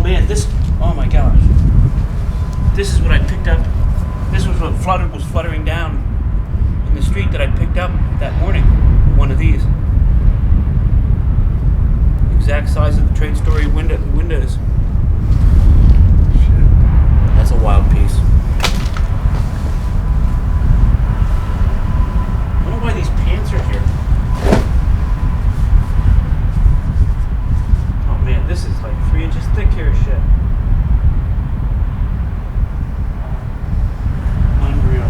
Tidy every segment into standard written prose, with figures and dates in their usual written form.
man, this, oh my gosh. This is what I picked up. This was what was fluttering down in the street that I picked up that morning. One of these. Exact size of the trade story windows. Shit. That's a wild piece. I wonder why these pants are here. Oh man, this is like 3 inches thick here, shit. Unreal.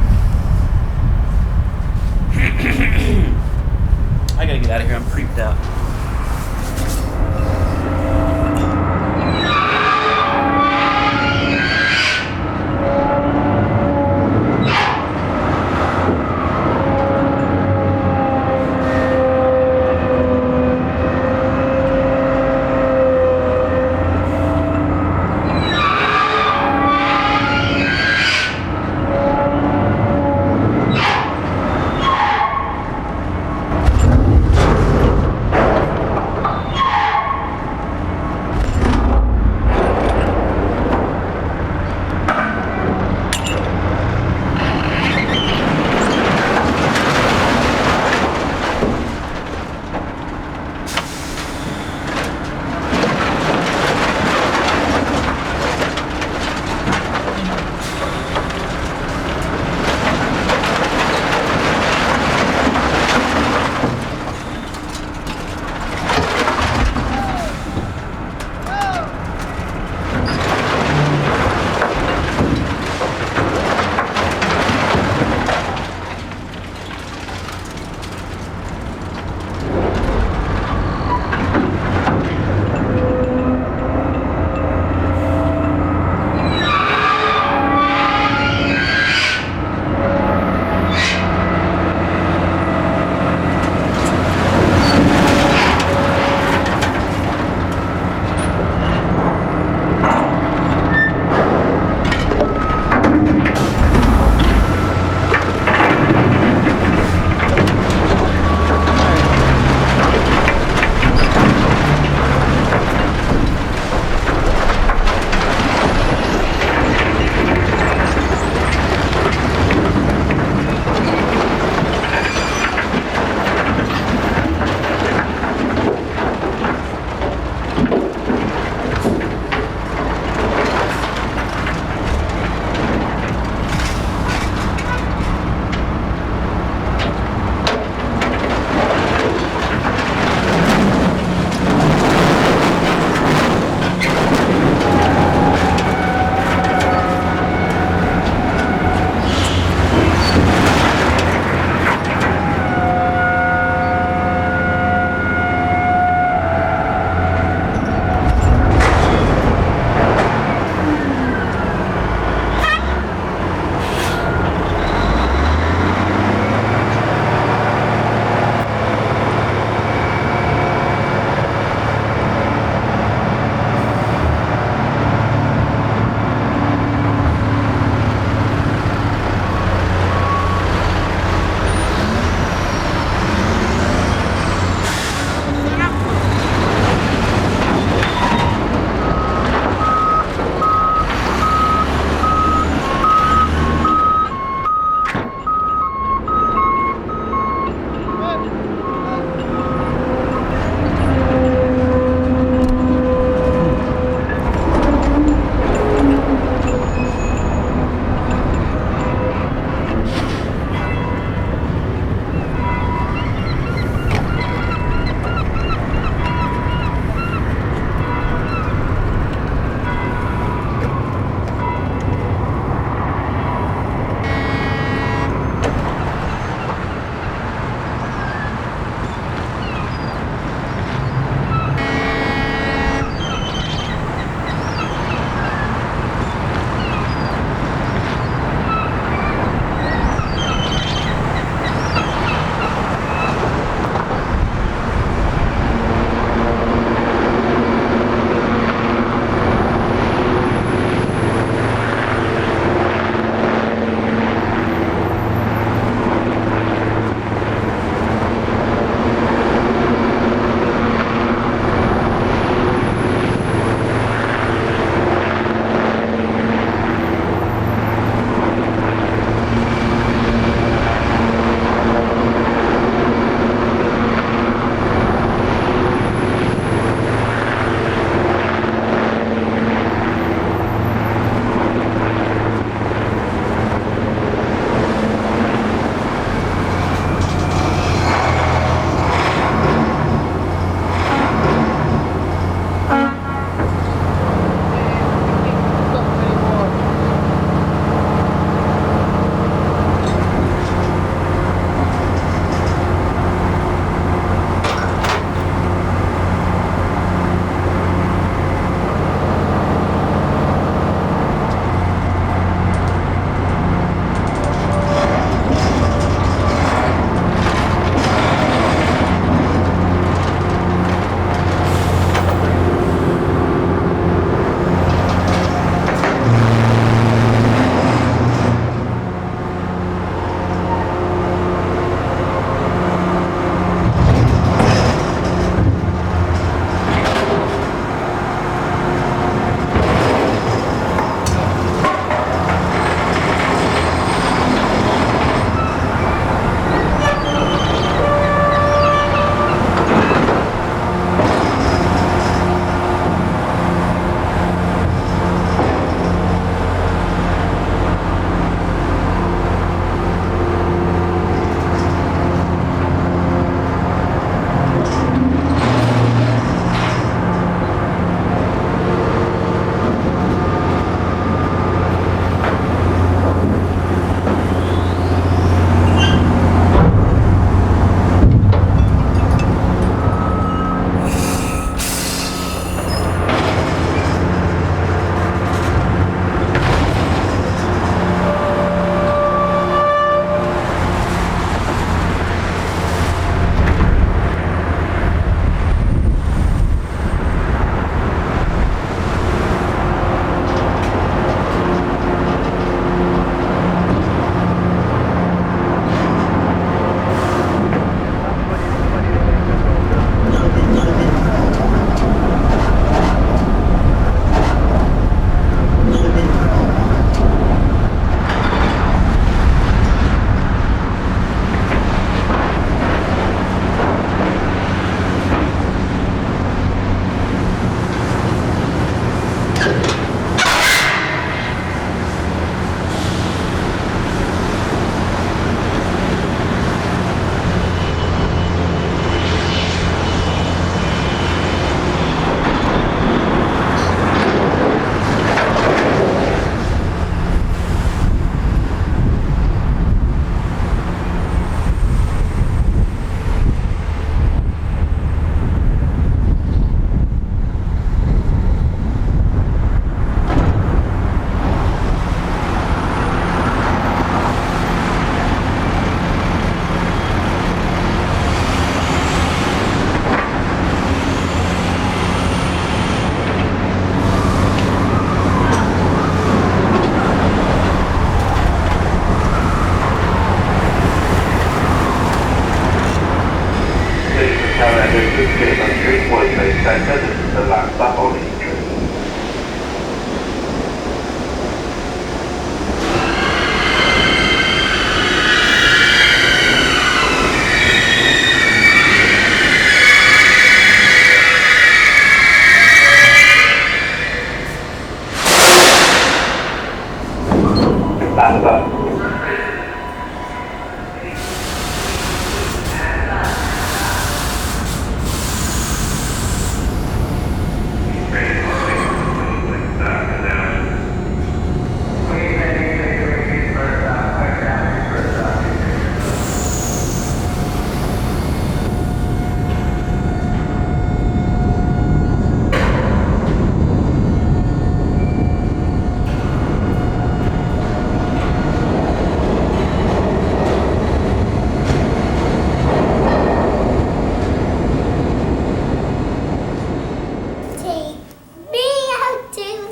I gotta get out of here, I'm creeped out.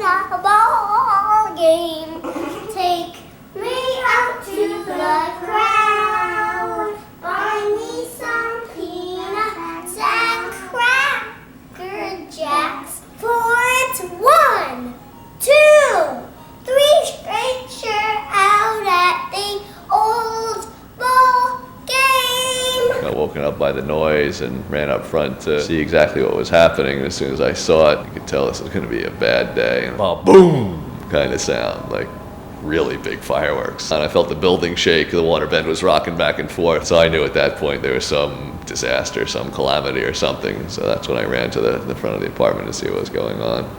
a ball game. Take me out to the crowd. Buy me some peanuts and cracker jacks. For it's 1, 2, 3 straight sure out at the old ball game. I got woken up by the noise and ran up front to see exactly what was happening. And as soon as I saw it, you could tell this was going to be a bad day. And boom kind of sound, like really big fireworks. And I felt the building shake. The water bed was rocking back and forth. So I knew at that point there was some disaster, some calamity or something. So that's when I ran to the front of the apartment to see what was going on.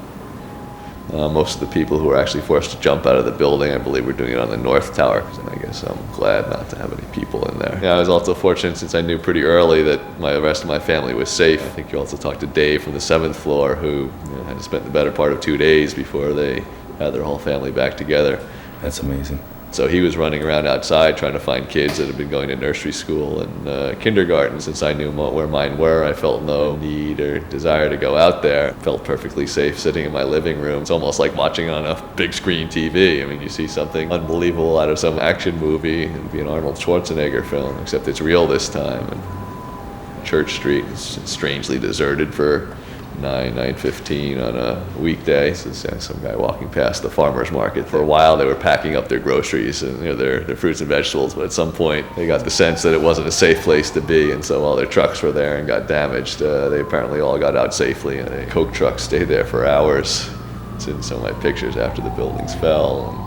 Most of the people who were actually forced to jump out of the building, I believe, were doing it on the north tower. And I guess I'm glad not to have any people in there. Yeah, I was also fortunate since I knew pretty early that the rest of my family was safe. I think you also talked to Dave from the 7th floor who had to spend the better part of 2 days before they had their whole family back together. That's amazing. So he was running around outside trying to find kids that had been going to nursery school and kindergarten. Since I knew where mine were, I felt no need or desire to go out there. Felt perfectly safe sitting in my living room. It's almost like watching on a big screen TV. I mean, you see something unbelievable out of some action movie. It'd be an Arnold Schwarzenegger film, except it's real this time. And Church Street is strangely deserted for 9:15 on a weekday. So some guy walking past the farmer's market. For a while they were packing up their groceries and their fruits and vegetables, but at some point they got the sense that it wasn't a safe place to be, and so while their trucks were there and got damaged, they apparently all got out safely. And a Coke truck stayed there for hours. It's in some of my pictures after the buildings fell.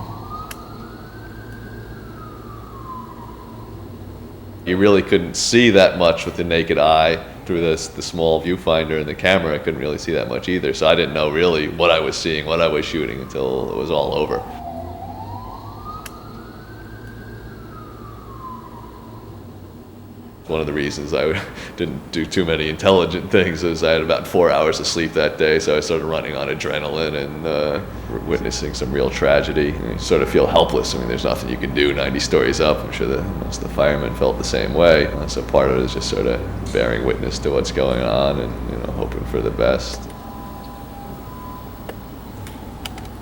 You really couldn't see that much with the naked eye. Through the small viewfinder in the camera, I couldn't really see that much either, so I didn't know really what I was seeing, what I was shooting until it was all over. One of the reasons I didn't do too many intelligent things is I had about 4 hours of sleep that day, so I started running on adrenaline and witnessing some real tragedy. And you sort of feel helpless. I mean, there's nothing you can do 90 stories up. I'm sure that most of the firemen felt the same way. So part of it is just sort of bearing witness to what's going on and hoping for the best.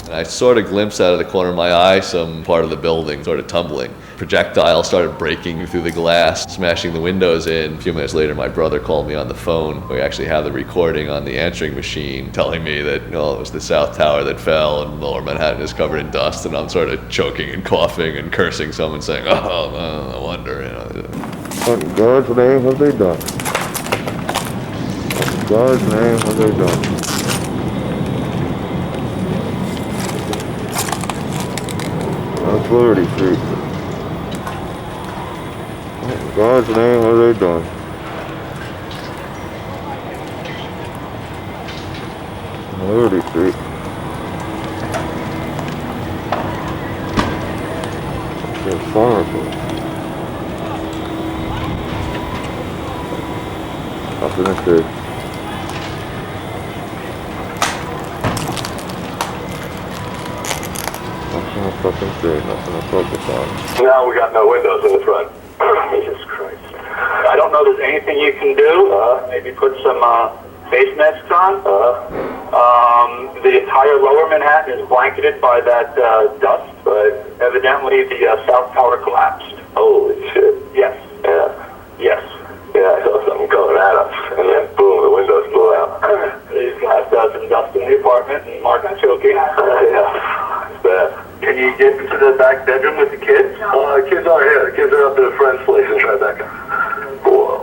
And I sort of glimpsed out of the corner of my eye some part of the building sort of tumbling. Projectile started breaking through the glass, smashing the windows in. A few minutes later, my brother called me on the phone. We actually have the recording on the answering machine telling me that it was the South Tower that fell and Lower Manhattan is covered in dust, and I'm sort of choking and coughing and cursing someone, saying, oh, no wonder, What in God's name have they done? What in God's name have they done? That's pretty creepy. What in God's name have they done? Pretty creepy. It's horrible. Nothing to see. Nothing to fucking see, nothing to focus on. Now we got no windows in the front. Jesus Christ. I don't know there's anything you can do. Maybe put some face masks on. The entire Lower Manhattan is blanketed by that dust, but evidently the South Tower collapsed. Holy shit. Yes. Yeah. Yes. Yeah, I saw something coming at us, and then boom, the windows blew out. These guys got some dust in the apartment, and Mark and choking. Yeah, it's bad. Can you get into the back bedroom with the kids? Kids are here. The kids are up at a friend's place in Tribeca. Whoa.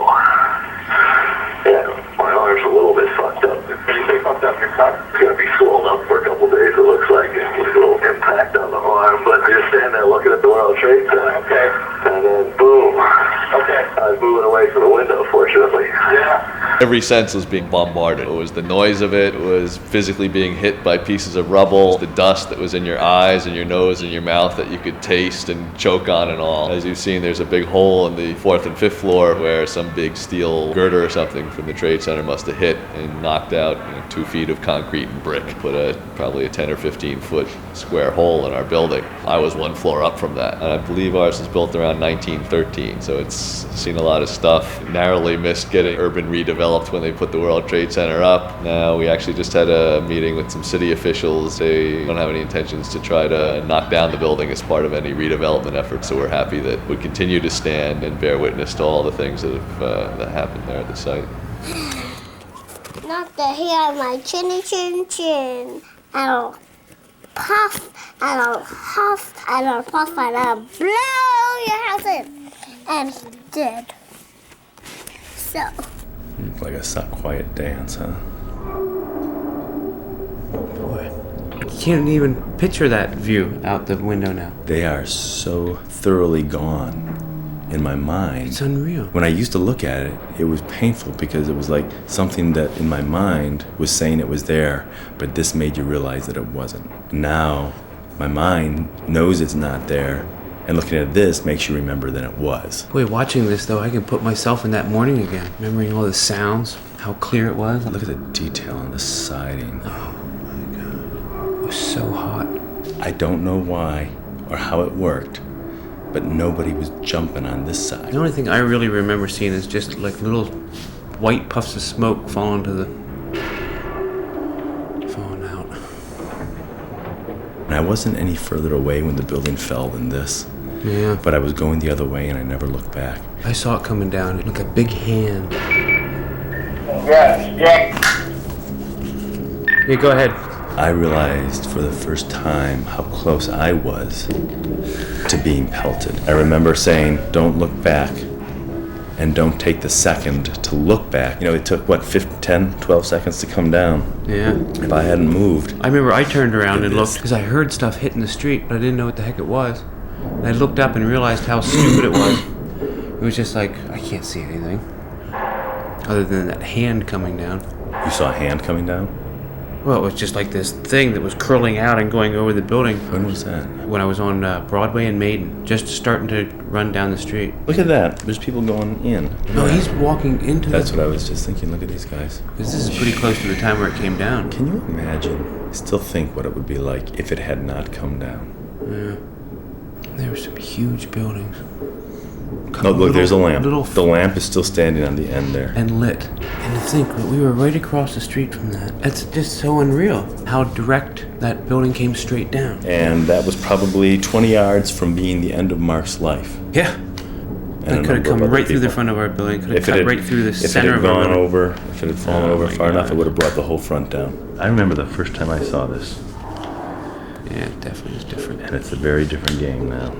Yeah, my arm's a little bit fucked up. Anything fucked up your cut? It's gonna be swollen up for a couple days, it looks like. There's a little impact on the arm, but you're standing there looking at the World Trade Center. Okay. And then boom. Okay. I was moving away from the window, fortunately. Yeah. Every sense was being bombarded. It was the noise of it, it was physically being hit by pieces of rubble, the dust that was in your eyes and your nose and your mouth that you could taste and choke on and all. As you've seen, there's a big hole in the 4th and 5th floor where some big steel girder or something from the Trade Center must have hit and knocked out 2 feet of concrete and brick. Put probably a 10 or 15 foot square hole in our building. I was 1 floor up from that. And I believe ours was built around 1913, so it's seen a lot of stuff. Narrowly missed getting urban redevelopment developed when they put the World Trade Center up. Now we actually just had a meeting with some city officials. They don't have any intentions to try to knock down the building as part of any redevelopment effort, so we're happy that we continue to stand and bear witness to all the things that have that happened there at the site. Not to hear my chinny chin chin. I don't puff, I don't huff, I don't puff, I don't blow your house in. And he did. So. It's like a quiet dance, huh? Boy, I can't even picture that view out the window now. They are so thoroughly gone in my mind. It's unreal. When I used to look at it, it was painful because it was like something that in my mind was saying it was there, but this made you realize that it wasn't. Now, my mind knows it's not there, and looking at this makes you remember that it was. Boy, watching this though, I can put myself in that morning again, remembering all the sounds, how clear it was. Look at the detail on the siding. Oh my God, it was so hot. I don't know why or how it worked, but nobody was jumping on this side. The only thing I really remember seeing is just like little white puffs of smoke falling out. And I wasn't any further away when the building fell than this. Yeah. But I was going the other way and I never looked back. I saw it coming down, like a big hand. Yes, Yeah, go ahead. I realized for the first time how close I was to being pelted. I remember saying, don't look back and don't take the second to look back. You know, it took, 10, 12 seconds to come down. Yeah. If I hadn't moved. I remember I turned around and Look at looked because I heard stuff hitting the street, but I didn't know what the heck it was. And I looked up and realized how stupid it was. It was just like, I can't see anything other than that hand coming down. You saw a hand coming down? Well, it was just like this thing that was curling out and going over the building. When was that? When I was on Broadway and Maiden, just starting to run down the street. Look at that. There's people going in. No, he's walking into That's what I was just thinking. Look at these guys. This is pretty close to the time where it came down. Can you imagine? Still think what it would be like if it had not come down. Yeah. There were some huge buildings. Oh, look, there's a lamp. Little The lamp is still standing on the end there. and lit. And to think that we were right across the street from that. It's just so unreal how direct that building came straight down. And that was probably 20 yards from being the end of Mark's life. Yeah. And It a could have number come of other right through the people. front of our building. Could have If it cut had, right through the if it center had of our gone building. over, if it had fallen Oh over my far enough, God. it would have brought the whole front down. I remember the first time I saw this, Yeah, it definitely is different. and it's a very different game now.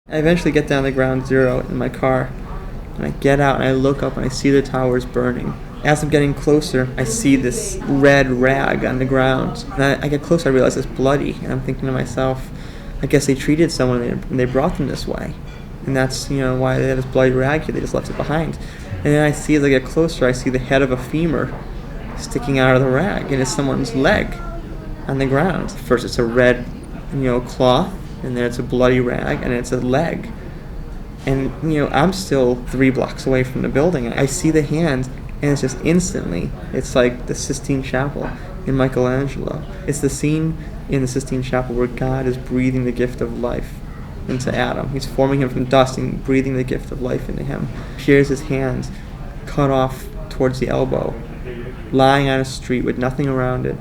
I eventually get down to ground zero in my car, and I get out and I look up and I see the towers burning. As I'm getting closer, I see this red rag on the ground. And I get closer, I realize it's bloody, and I'm thinking to myself, I guess they treated someone and they brought them this way. And that's, why they had this bloody rag here, they just left it behind. And then I see, as I get closer, I see the head of a femur sticking out of the rag, and it's someone's leg on the ground. First it's a red, cloth, and then it's a bloody rag, and then it's a leg. And, I'm still 3 blocks away from the building. I see the hand, and it's just instantly, it's like the Sistine Chapel in Michelangelo. It's the scene in the Sistine Chapel where God is breathing the gift of life into Adam. He's forming him from dust and breathing the gift of life into him. Here's his hand cut off towards the elbow, lying on a street with nothing around it,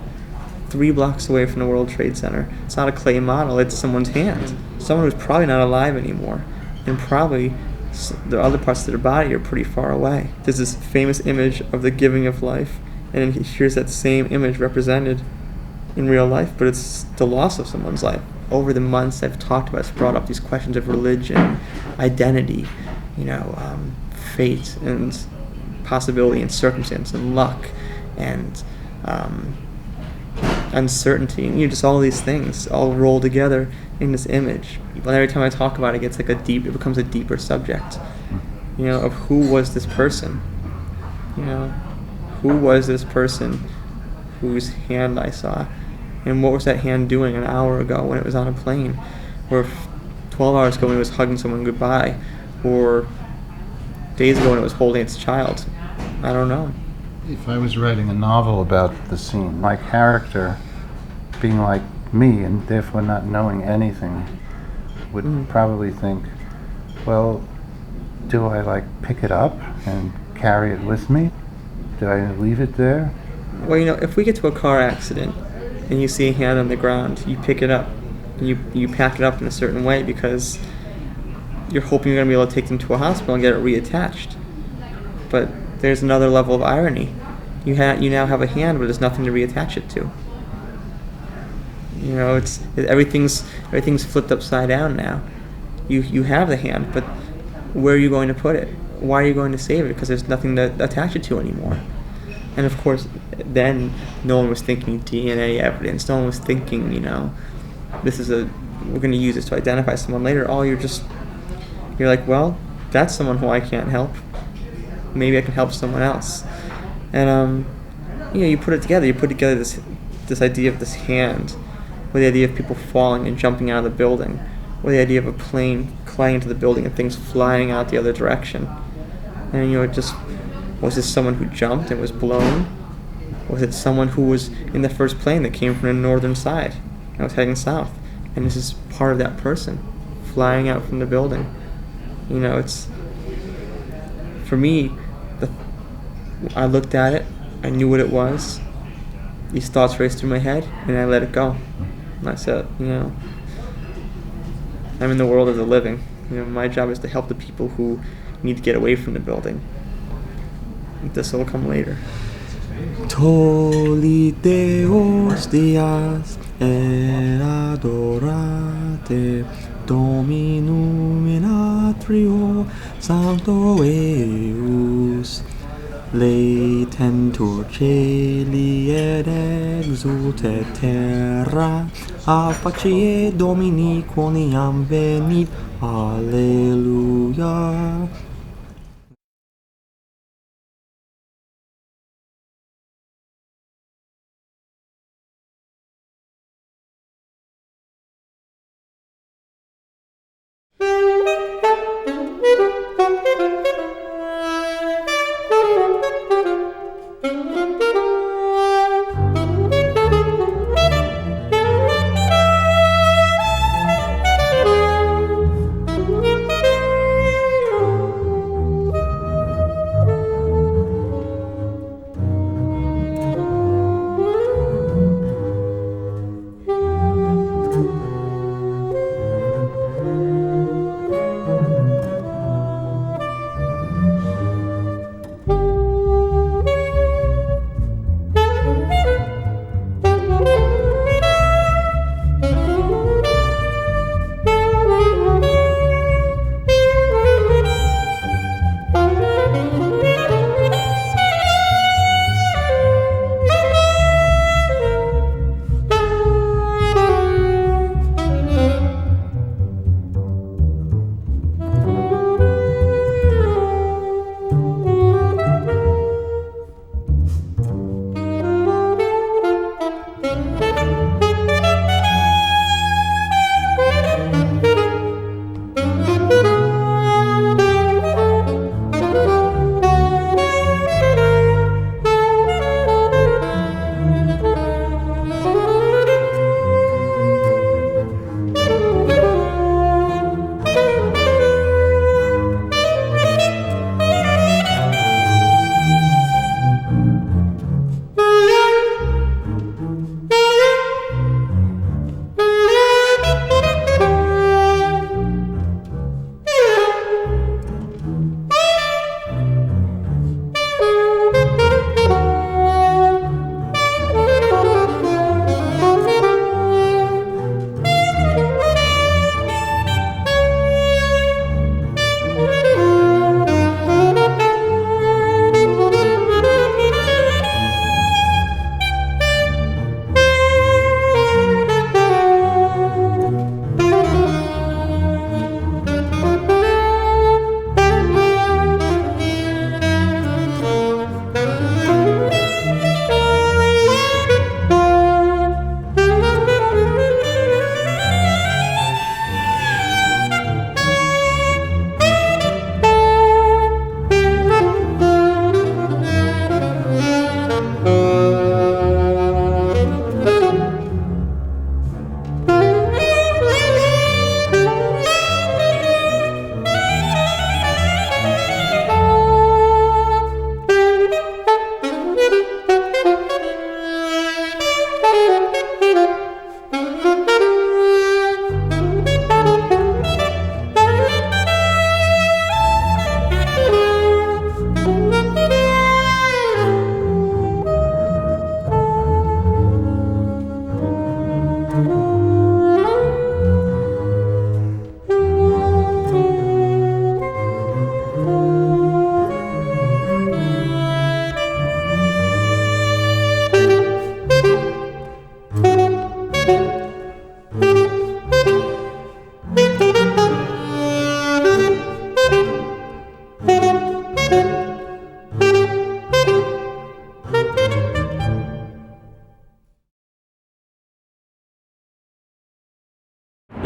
3 blocks away from the World Trade Center. It's not a clay model, it's someone's hand. Someone who's probably not alive anymore. And probably the other parts of their body are pretty far away. There's this famous image of the giving of life, and here's that same image represented in real life, but it's the loss of someone's life. Over the months I've talked about, it's brought up these questions of religion, identity, fate and possibility and circumstance and luck and uncertainty, and just all these things all rolled together in this image. But every time I talk about it, it becomes a deeper subject, of who was this person, who was this person whose hand I saw, and what was that hand doing an hour ago when it was on a plane, or 12 hours ago when it was hugging someone goodbye, or days ago when it was holding its child. I don't know. If I was writing a novel about the scene, my character being like me and therefore not knowing anything would probably think, well, do I pick it up and carry it with me? Do I leave it there? Well, if we get to a car accident and you see a hand on the ground, you pick it up and you pack it up in a certain way because you're hoping you're going to be able to take them to a hospital and get it reattached. But there's another level of irony. You now have a hand, but there's nothing to reattach it to. Everything's flipped upside down now. You have the hand, but where are you going to put it? Why are you going to save it? Because there's nothing to attach it to anymore. And of course, then no one was thinking DNA evidence. No one was thinking, we're going to use this to identify someone later. You're like, well, that's someone who I can't help. Maybe I can help someone else. And you put it together. You put together this idea of this hand, with the idea of people falling and jumping out of the building, or the idea of a plane colliding into the building and things flying out the other direction. And was this someone who jumped and was blown? Was it someone who was in the first plane that came from the northern side and was heading south? And this is part of that person flying out from the building. It's, for me, I looked at it, I knew what it was, these thoughts raced through my head, and I let it go. And I said, I'm in the world of the living. My job is to help the people who need to get away from the building. This will come later. Toliteos dias et adorate Dominum in atrio sancto eius latentur celi et exultet terra a facie Domini quoniam venit. Alleluia.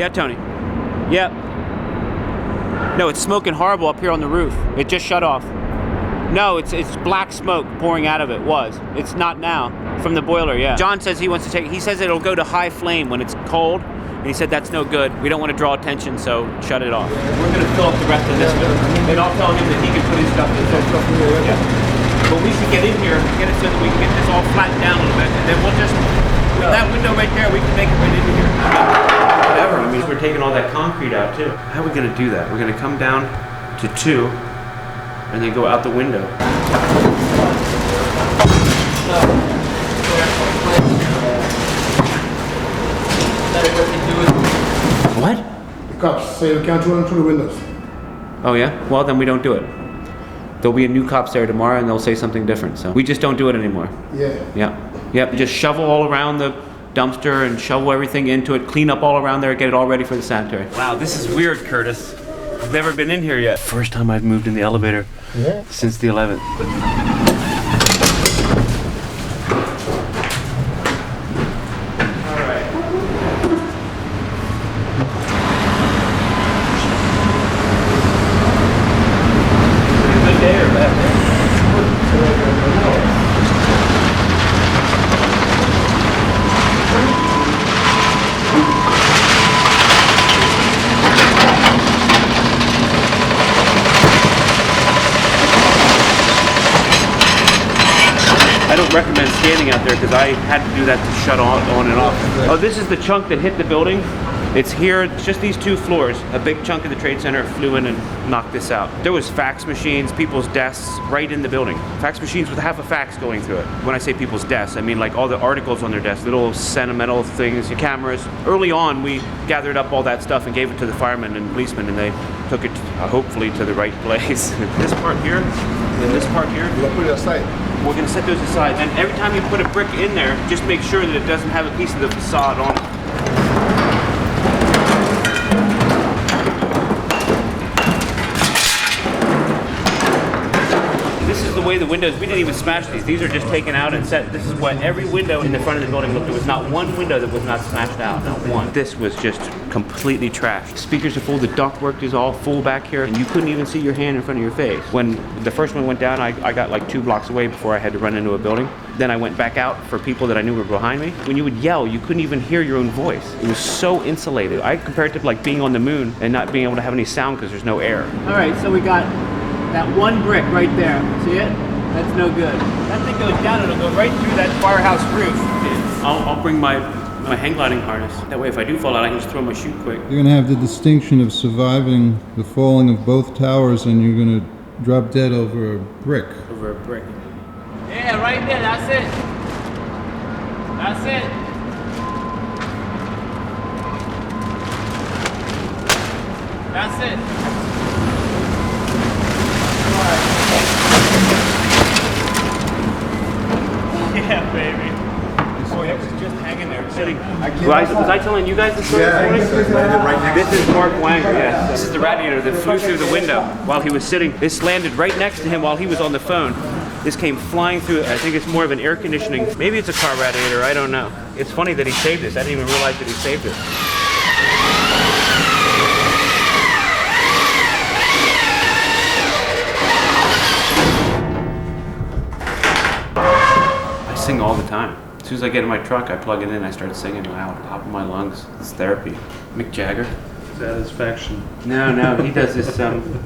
Yeah, Tony. Yep. No, it's smoking horrible up here on the roof. It just shut off. No, it's black smoke pouring out of it. It's not now. From the boiler, yeah. John says he wants to he says it'll go to high flame when it's cold. And he said that's no good. We don't want to draw attention, so shut it off. We're going to fill up the rest of this one. And I'll tell him that he can put his stuff in there. Yeah. But we should get in here, get it so that we can get this all flattened down a little bit. And then we'll just, that window right there, we can make it right into here. Whatever, I mean, we're taking all that concrete out too. How are we going to do that? We're going to come down to 2 and then go out the window. What? The cops say you can't run through the windows. Oh yeah? Well, then we don't do it. There'll be a new cops there tomorrow and they'll say something different, so we just don't do it anymore. Yeah. Yeah. Yep, just shovel all around the dumpster and shovel everything into it, clean up all around there, get it all ready for the sanitary. Wow, this is weird, Curtis. I've never been in here yet. First time I've moved in the elevator since the 11th. Recommend standing out there because I had to do that to shut on and off. Oh, this is the chunk that hit the building. It's here, it's just these 2 floors. A big chunk of the trade center flew in and knocked this out. There was fax machines, people's desks right in the building. Fax machines with half a fax going through it. When I say people's desks, I mean like all the articles on their desks, little sentimental things, cameras. Early on, we gathered up all that stuff and gave it to the firemen and policemen and they took it hopefully to the right place. This part here, and this part here. You'll put it aside. We're going to set those aside. And every time you put a brick in there, just make sure that it doesn't have a piece of the facade on it. This is the way the windows, we didn't even smash these. These are just taken out and set. This is what every window in the front of the building looked. There was not one window that was not smashed out, not one. This was just completely trashed. Speakers are full, the ductwork is all full back here, and you couldn't even see your hand in front of your face. When the first one went down, I got like 2 blocks away before I had to run into a building. Then I went back out for people that I knew were behind me. When you would yell, you couldn't even hear your own voice. It was so insulated. I compared it to like being on the moon and not being able to have any sound because there's no air. All right, so we got that 1 brick right there. See it? That's no good. That thing goes down, it'll go right through that firehouse roof. I'll bring my hang gliding harness. That way if I do fall out, I can just throw my chute quick. You're going to have the distinction of surviving the falling of both towers, and you're going to drop dead over a brick. Over a brick. Yeah, right there, that's it. That's it. That's it. Yeah, baby. Oh, yeah, it was just hanging there, sitting. Was I telling you guys the story this morning? This is Mark Wanger, yes. This is the radiator that flew through the window while he was sitting. This landed right next to him while he was on the phone. This came flying through. I think it's more of an air conditioning. Maybe it's a car radiator, I don't know. It's funny that he saved this. I didn't even realize that he saved it. I sing all the time. As soon as I get in my truck, I plug it in, I start singing loud, top of my lungs. It's therapy. Mick Jagger. Satisfaction. No, he does this,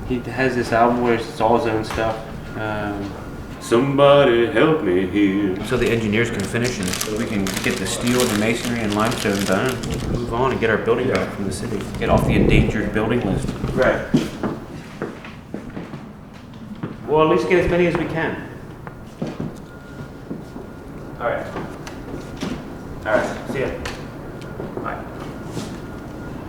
he has this album where it's all his own stuff. Somebody help me here. So the engineers can finish and so we can get the steel and the masonry and limestone done. Move on and get our building back from the city. Get off the endangered building list. Right. Well, at least get as many as we can. All right. See ya. Bye.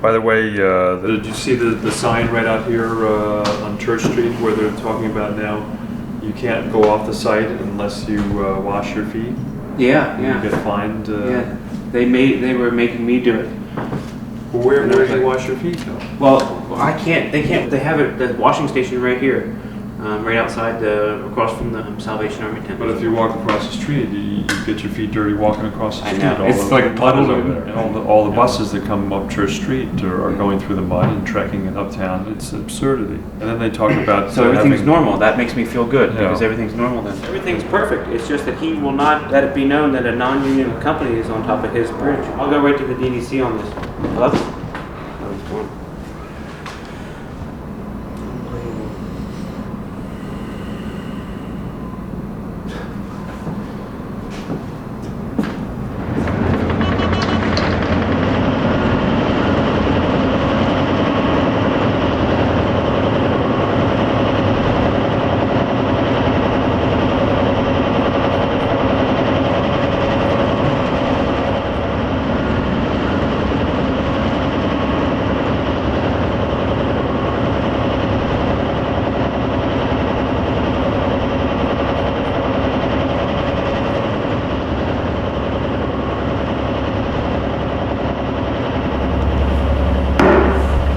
By the way, did you see the sign right out here on Church Street where they're talking about now you can't go off the site unless you wash your feet? Yeah. You get fined. Yeah. They were making me do it. Where do you wash your feet though? Well, I can't. They can't. They have the washing station right here. right outside across from the Salvation Army tent. But if you walk across the street, you get your feet dirty walking across the I street. know. It's the like a puddle mud is over there. And all the buses that come up Church Street are going through the mud and trekking it uptown. It's an absurdity. And then they talk about So everything's having, normal. That makes me feel good Yeah. because everything's normal then. Everything's perfect. It's just that he will not let it be known that a non-union company is on top of his bridge. I'll go right to the DDC on this. Hello?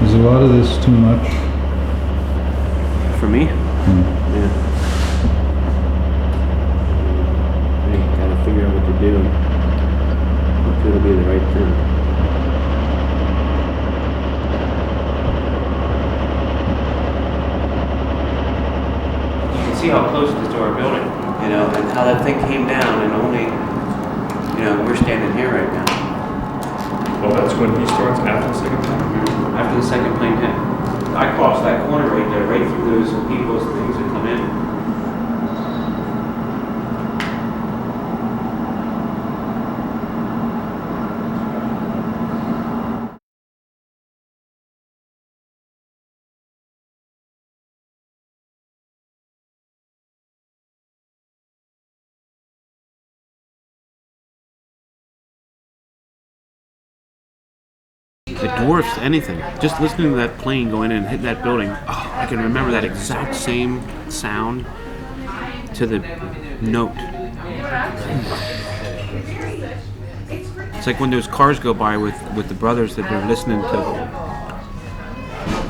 Is a lot of this too much? For me? Yeah. You gotta figure out what to do. Hopefully it'll be the right thing. You can see how close it is to our building, you know, and how that thing came down and only, you know, we're standing here right now. well, that's when he starts after the second time. After the second plane hit. I crossed that corner right there, right through those people's things that come in. It dwarfs anything. Just listening to that plane going in and hitting that building, oh, I can remember that exact same sound to the note. It's like when those cars go by with the brothers that they're listening to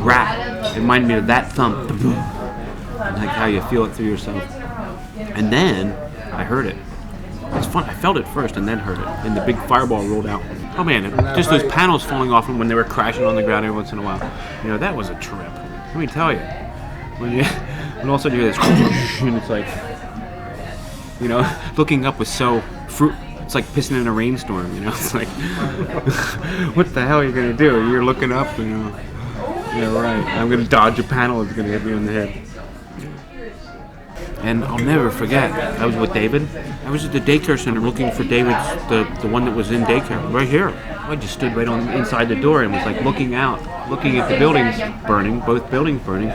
rap. It reminded me of that thump. Like how you feel it through yourself. And then I heard it. It's fun. I felt it first and then heard it. And the big fireball rolled out. Oh man, just those panels falling off when they were crashing on the ground every once in a while. You know, that was a trip. Let me tell you. When all of a sudden you hear this, and it's like, you know, looking up was so it's like pissing in a rainstorm, you know? It's like, what the hell are you going to do? You're looking up, you know. Yeah, right. I'm going to dodge a panel that's going to hit me in the head. And I'll never forget, I was with David. I was at the daycare center looking for David's, the one that was in daycare, right here. I just stood right on inside the door and was like looking out, looking at the buildings burning, both buildings burning,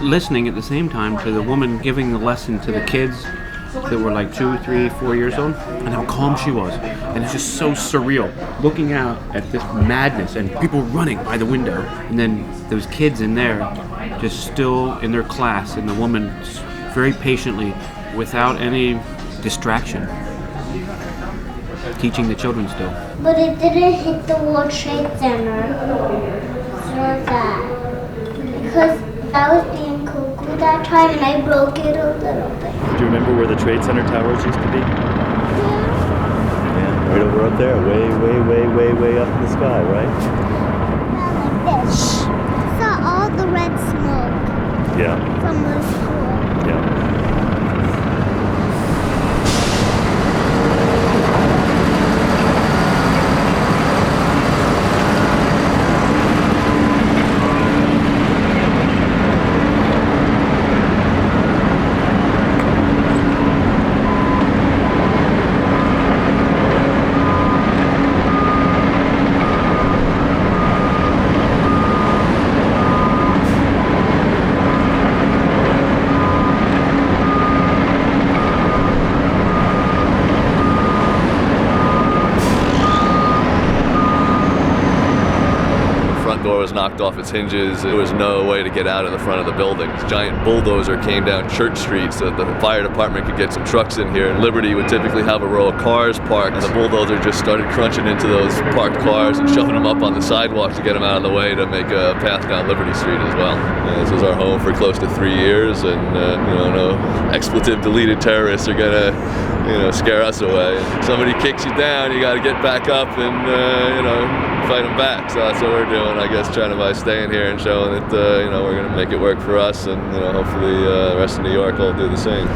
listening at the same time to the woman giving the lesson to the kids that were like 2, 3, 4 years old, and how calm she was. And it's just so surreal, looking out at this madness and people running by the window, and then those kids in there just still in their class, and the woman very patiently, without any distraction, teaching the children still. But it didn't hit the World Trade Center. It's not that. Because I was being cuckoo that time and I broke it a little bit. Do you remember where the Trade Center towers used to be? Yeah, right over up there, way up in the sky, right? Like this. I saw all the red smoke. Yeah. From the school. Yeah. knocked off its hinges. There was no way to get out of the front of the building. This giant bulldozer came down Church Street so that the fire department could get some trucks in here. And Liberty would typically have a row of cars parked, and the bulldozer just started crunching into those parked cars and shoving them up on the sidewalk to get them out of the way to make a path down Liberty Street as well. This was our home for close to 3 years, and no expletive deleted terrorists are gonna scare us away. If somebody kicks you down, you got to get back up and fight them back. So that's what we're doing, I guess, trying to by staying here and showing that we're going to make it work for us, and hopefully the rest of New York will do the same.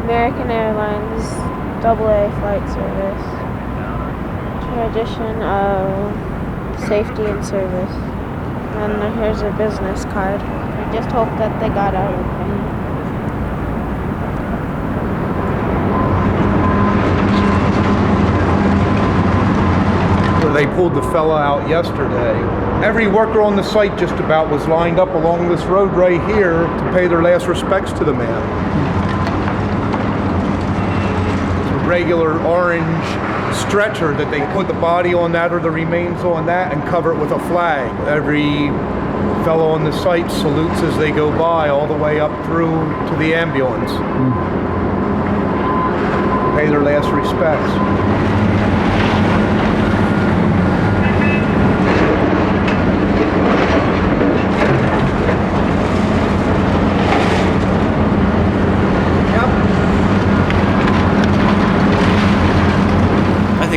American Airlines AA flight service. Tradition of safety and service. And here's a business card. I just hope that they got out okay. They pulled the fella out yesterday. Every worker on the site just about was lined up along this road right here to pay their last respects to the man. It's a regular orange stretcher that they put the body on that or the remains on that and cover it with a flag. Every fellow on the site salutes as they go by all the way up through to the ambulance. Pay their last respects.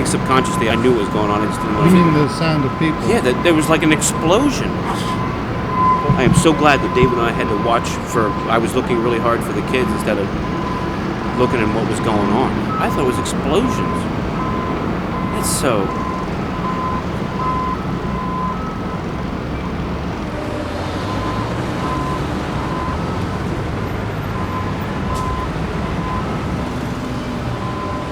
Subconsciously, I knew what was going on. I just didn't want to. You mean the sound of people? Yeah, there was like an explosion. I am so glad that David and I had to watch for. I was looking really hard for the kids instead of looking at what was going on. I thought it was explosions. It's so.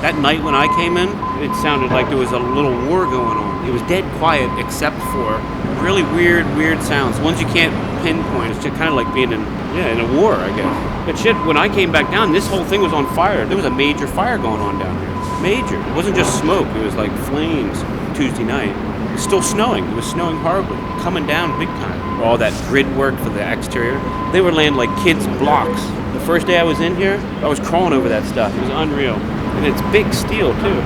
That night when I came in, it sounded like there was a little war going on. It was dead quiet except for really weird sounds. Ones you can't pinpoint. It's just kind of like being in a war, I guess. But shit, when I came back down, this whole thing was on fire. There was a major fire going on down here. Major. It wasn't just smoke. It was like flames. Tuesday night. It was still snowing. It was snowing horribly. Coming down big time. All that grid work for the exterior. They were laying like kids' blocks. The first day I was in here, I was crawling over that stuff. It was unreal. And it's big steel, too.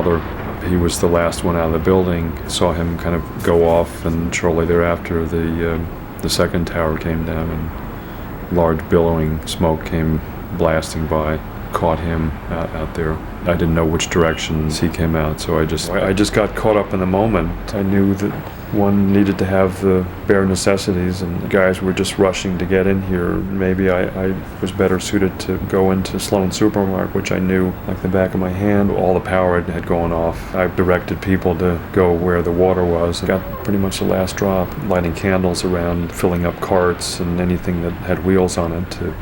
father. He was the last one out of the building. Saw him kind of go off, and shortly thereafter the second tower came down and large billowing smoke came blasting by. Caught him out there. I didn't know which directions he came out, so I just got caught up in the moment. I knew that one needed to have the bare necessities, and the guys were just rushing to get in here. Maybe I was better suited to go into Sloan Supermarket, which I knew like the back of my hand. All the power had gone off. I directed people to go where the water was. I got pretty much the last drop, lighting candles around, filling up carts and anything that had wheels on it to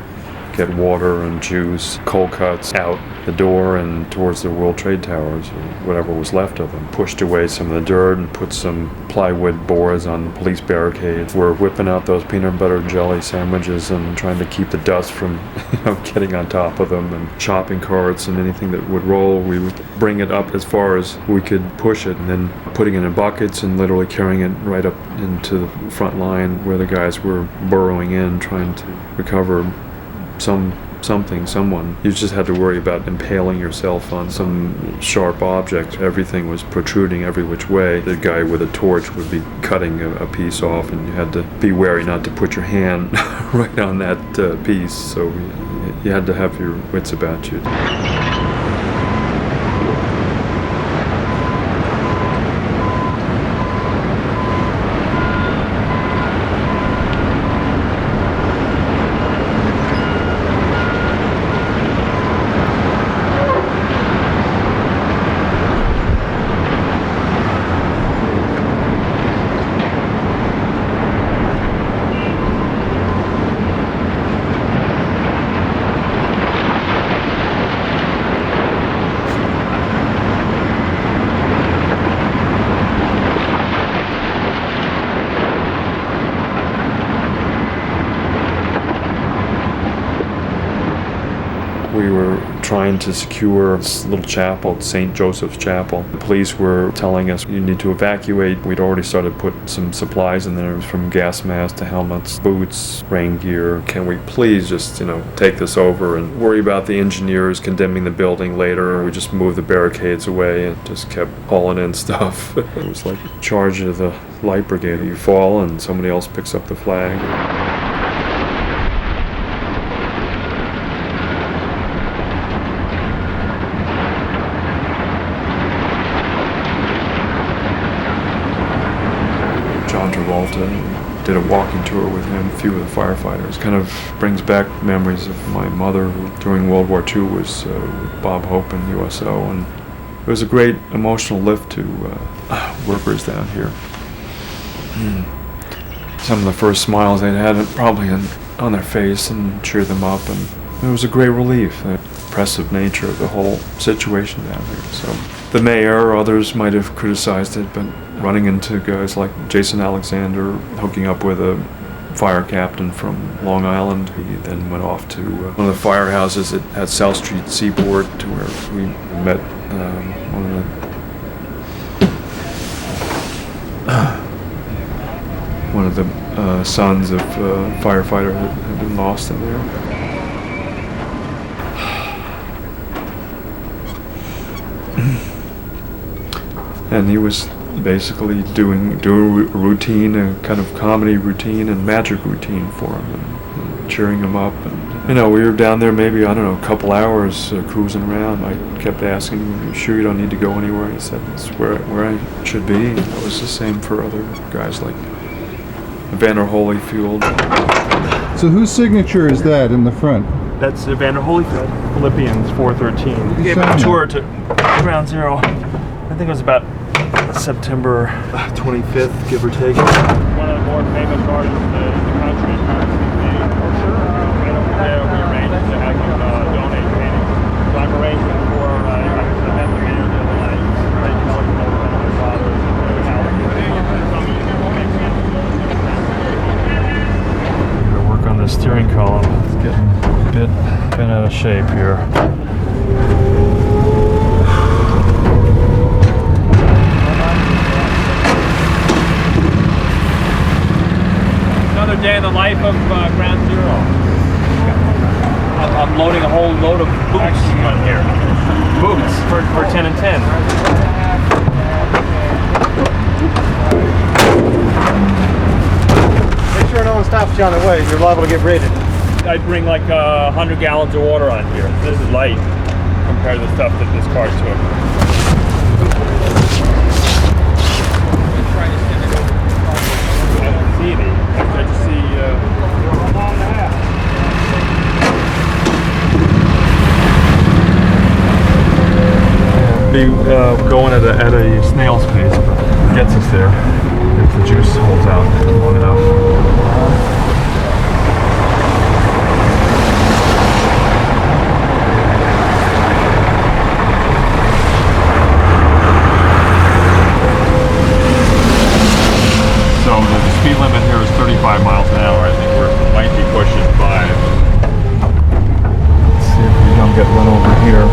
get water and juice, cold cuts out the door and towards the World Trade Towers, or whatever was left of them. Pushed away some of the dirt and put some plywood boards on police barricades. We're whipping out those peanut butter and jelly sandwiches and trying to keep the dust from getting on top of them, and shopping carts and anything that would roll. We would bring it up as far as we could push it, and then putting it in buckets and literally carrying it right up into the front line where the guys were burrowing in, trying to recover someone. You just had to worry about impaling yourself on some sharp object. Everything was protruding every which way. The guy with a torch would be cutting a piece off, and you had to be wary not to put your hand right on that piece. So you had to have your wits about you. We were trying to secure this little chapel, St. Joseph's Chapel. The police were telling us you need to evacuate. We'd already started to put some supplies in there, from gas masks to helmets, boots, rain gear. Can we please just, take this over and worry about the engineers condemning the building later? We just moved the barricades away and just kept hauling in stuff. It was like charge of the light brigade. You fall and somebody else picks up the flag. Did a walking tour with him, a few of the firefighters. Kind of brings back memories of my mother, who during World War II was with Bob Hope in USO, and it was a great emotional lift to workers down here. Some of the first smiles they'd had probably on their face and cheered them up, and it was a great relief, the oppressive nature of the whole situation down here. So the mayor or others might have criticized it, but running into guys like Jason Alexander, hooking up with a fire captain from Long Island. He then went off to one of the firehouses at South Street Seaboard, to where we met one of the sons of a firefighter that had been lost in there. And he was basically doing a routine, a kind of comedy routine and magic routine for him, and cheering him up. And we were down there maybe, I don't know, a couple hours cruising around. I kept asking him, "You sure you don't need to go anywhere?" He said, "It's where I should be." And it was the same for other guys like Evander Holyfield. So whose signature is that in the front? That's Evander Holyfield, Philippians 4:13. He gave a tour to Ground Zero. I think it was about September 25th, give or take. One of the more famous artists in the country. There we arranged to have him donate paintings. So I'm arranging for, I met the mayor the other night, right, one of my fathers, I'm gonna work on the steering column. It's getting a bit bent out of shape here. Another day in the life of Ground Zero. I'm loading a whole load of boots on here. boots for 10 and 10. Make sure no one stops you on the way. You're liable to get raided. I bring like 100 gallons of water on here. This is light compared to the stuff that this car took. I don't see any. I just see a mile and a half. Be going at a snail's pace, but it gets us there if the juice holds out long enough. So the speed limit here is 35 miles an hour. I think we might be pushing 5. Let's see if we don't get run over here.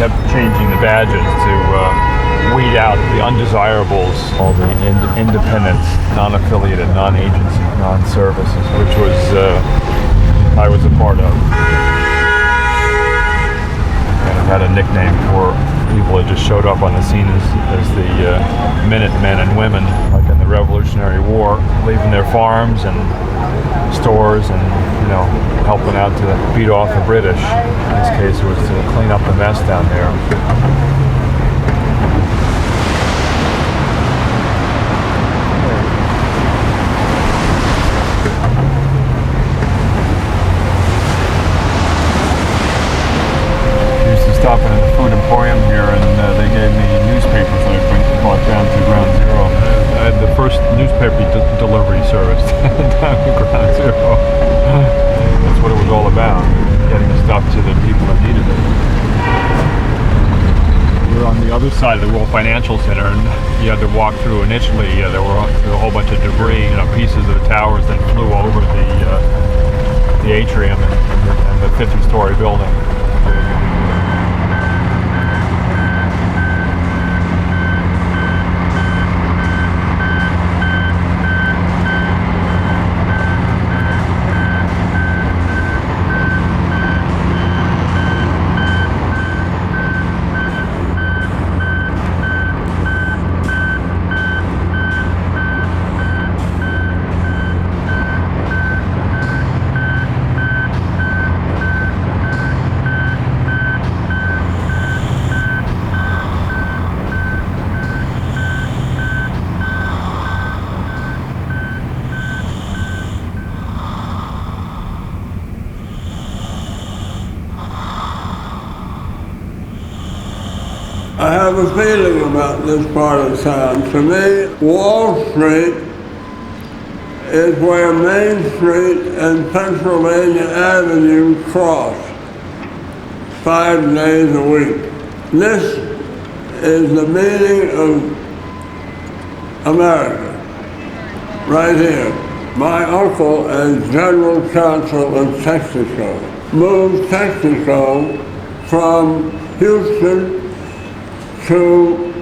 Kept changing the badges to weed out the undesirables, all the independents, non-affiliated, non-agency, non-services, which was I was a part of. And I had a nickname for people that just showed up on the scene as the Minutemen and women, like in the Revolutionary War, leaving their farms and stores and, you know, helping out to beat off the British. In this case, it was to clean up the mess down there. I used to stop in a food emporium here, and they gave me newspapers that I brought down to Ground Zero. I had the first newspaper delivery service down to Ground Zero. That's what it was all about, getting the stuff to the people that needed it. We were on the other side of the World Financial Center, and you had to walk through initially. There were a whole bunch of debris, pieces of the towers that flew over the atrium and the 50-story building. I have a feeling about this part of town. To me, Wall Street is where Main Street and Pennsylvania Avenue cross 5 days a week. This is the meaning of America, right here. My uncle, as General Counsel of Texaco, moved Texaco from Houston to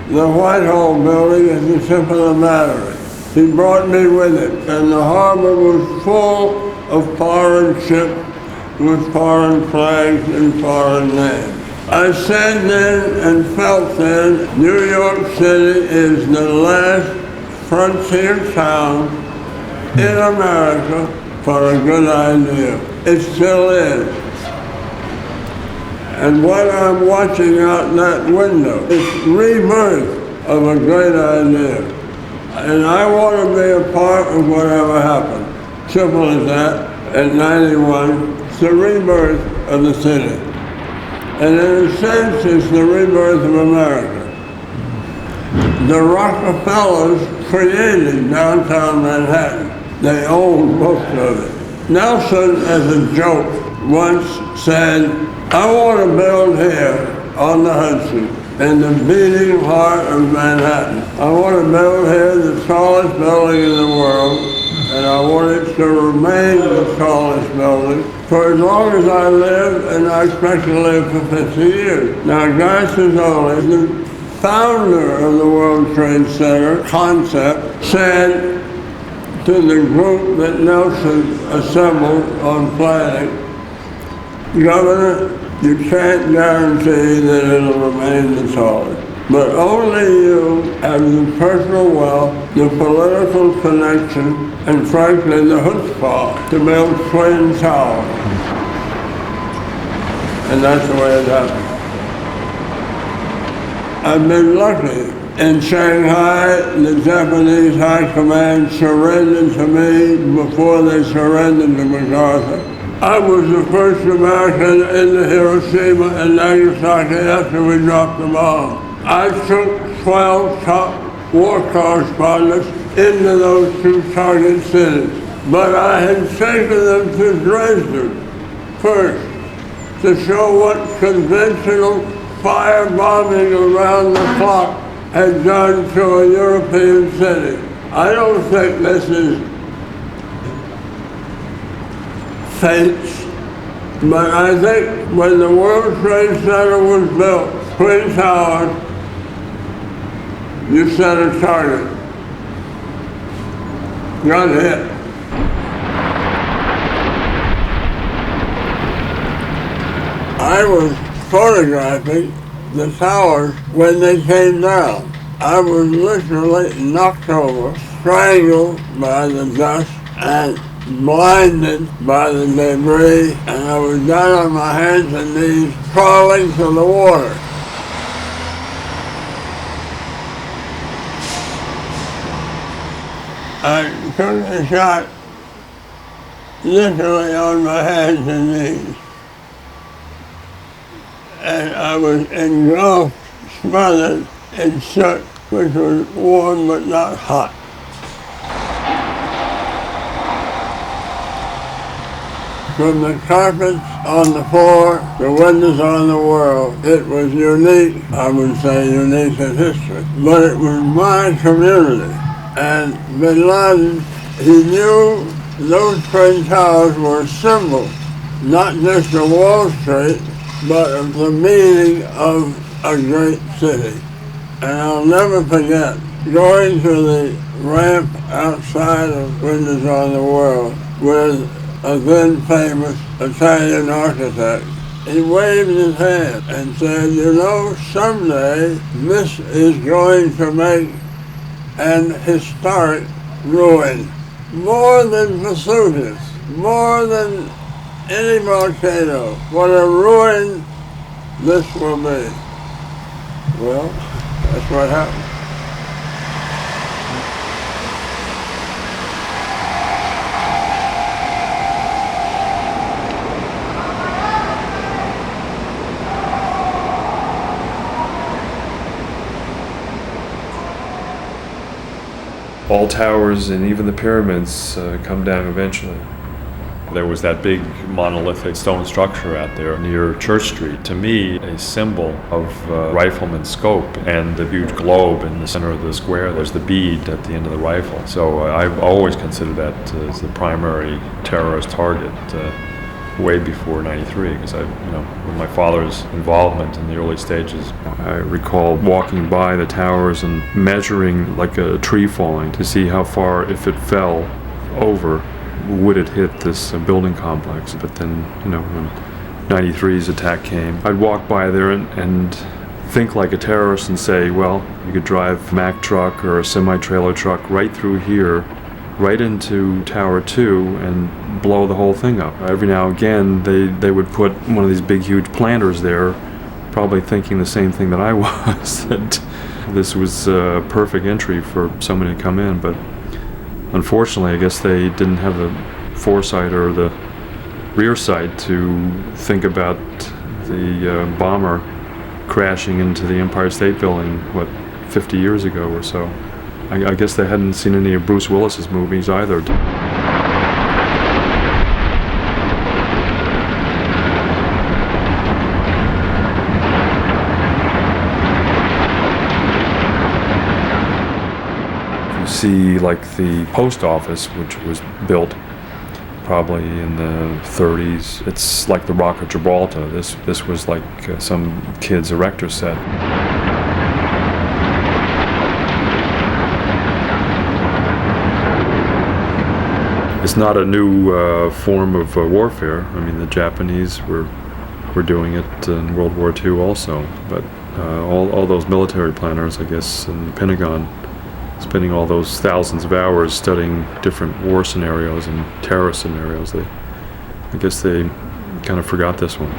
the Whitehall building at the tip of the Battery. He brought me with him, and the harbor was full of foreign ships with foreign flags and foreign names. I said then and felt then, New York City is the last frontier town in America for a good idea. It still is. And what I'm watching out that window is rebirth of a great idea. And I want to be a part of whatever happened. Simple as that. At 91, it's the rebirth of the city. And in a sense, it's the rebirth of America. The Rockefellers created downtown Manhattan. They owned most of it. Nelson, as a joke, once said, I want to build here on the Hudson in the beating heart of Manhattan. I want to build here the tallest building in the world, and I want it to remain the tallest building for as long as I live, and I expect to live for 50 years. Now, Guy Cizzoli, the founder of the World Trade Center concept, said to the group that Nelson assembled on planning, Governor, you can't guarantee that it'll remain the tallest, but only you have the personal wealth, the political connection, and frankly the chutzpah to build twin towers. And that's the way it happened. I've been lucky. In Shanghai, the Japanese High Command surrendered to me before they surrendered to MacArthur. I was the first American in the Hiroshima and Nagasaki after we dropped the bomb. I took 12 top war correspondents into those two target cities, but I had taken them to Dresden first to show what conventional firebombing around the clock had done to a European city. I don't think this is fate, but I think when the World Trade Center was built, Twin Towers, you set a target. Got hit. I was photographing the towers when they came down. I was literally knocked over, strangled by the dust, and blinded by the debris, and I was down on my hands and knees crawling to the water. I took a shot literally on my hands and knees. And I was engulfed, smothered in soot, which was warm but not hot. From the carpets on the floor, the windows on the world, it was unique. I would say unique in history. But it was my community. And Bin Laden, he knew those Twin Towers were a symbol, not just of Wall Street, but of the meaning of a great city. And I'll never forget going to the ramp outside of Windows on the World with a then famous Italian architect. He waved his hand and said, you know, someday this is going to make an historic ruin. More than Vesuvius, more than any volcano, what a ruin this will be. Well, that's what happened. All towers and even the pyramids come down eventually. There was that big monolithic stone structure out there near Church Street. To me, a symbol of rifleman's scope, and the huge globe in the center of the square. There's the bead at the end of the rifle. So I've always considered that as the primary terrorist target way before '93, because with my father's involvement in the early stages, I recall walking by the towers and measuring like a tree falling to see how far, if it fell over, would it hit this building complex. But then, when '93's attack came, I'd walk by there and think like a terrorist and say, well, you could drive a Mack truck or a semi-trailer truck right through here, right into Tower 2 and blow the whole thing up. Every now and again, they would put one of these big, huge planters there, probably thinking the same thing that I was, that this was a perfect entry for somebody to come in. But unfortunately, I guess they didn't have the foresight or the rear sight to think about the bomber crashing into the Empire State Building, 50 years ago or so. I guess they hadn't seen any of Bruce Willis's movies either. see like the post office, which was built probably in the 30s. It's like the Rock of Gibraltar. This was like some kid's erector set. It's not a new form of warfare. I mean, the Japanese were doing it in World War II also, but all those military planners, I guess, in the Pentagon, spending all those thousands of hours studying different war scenarios and terror scenarios, I guess they kind of forgot this one.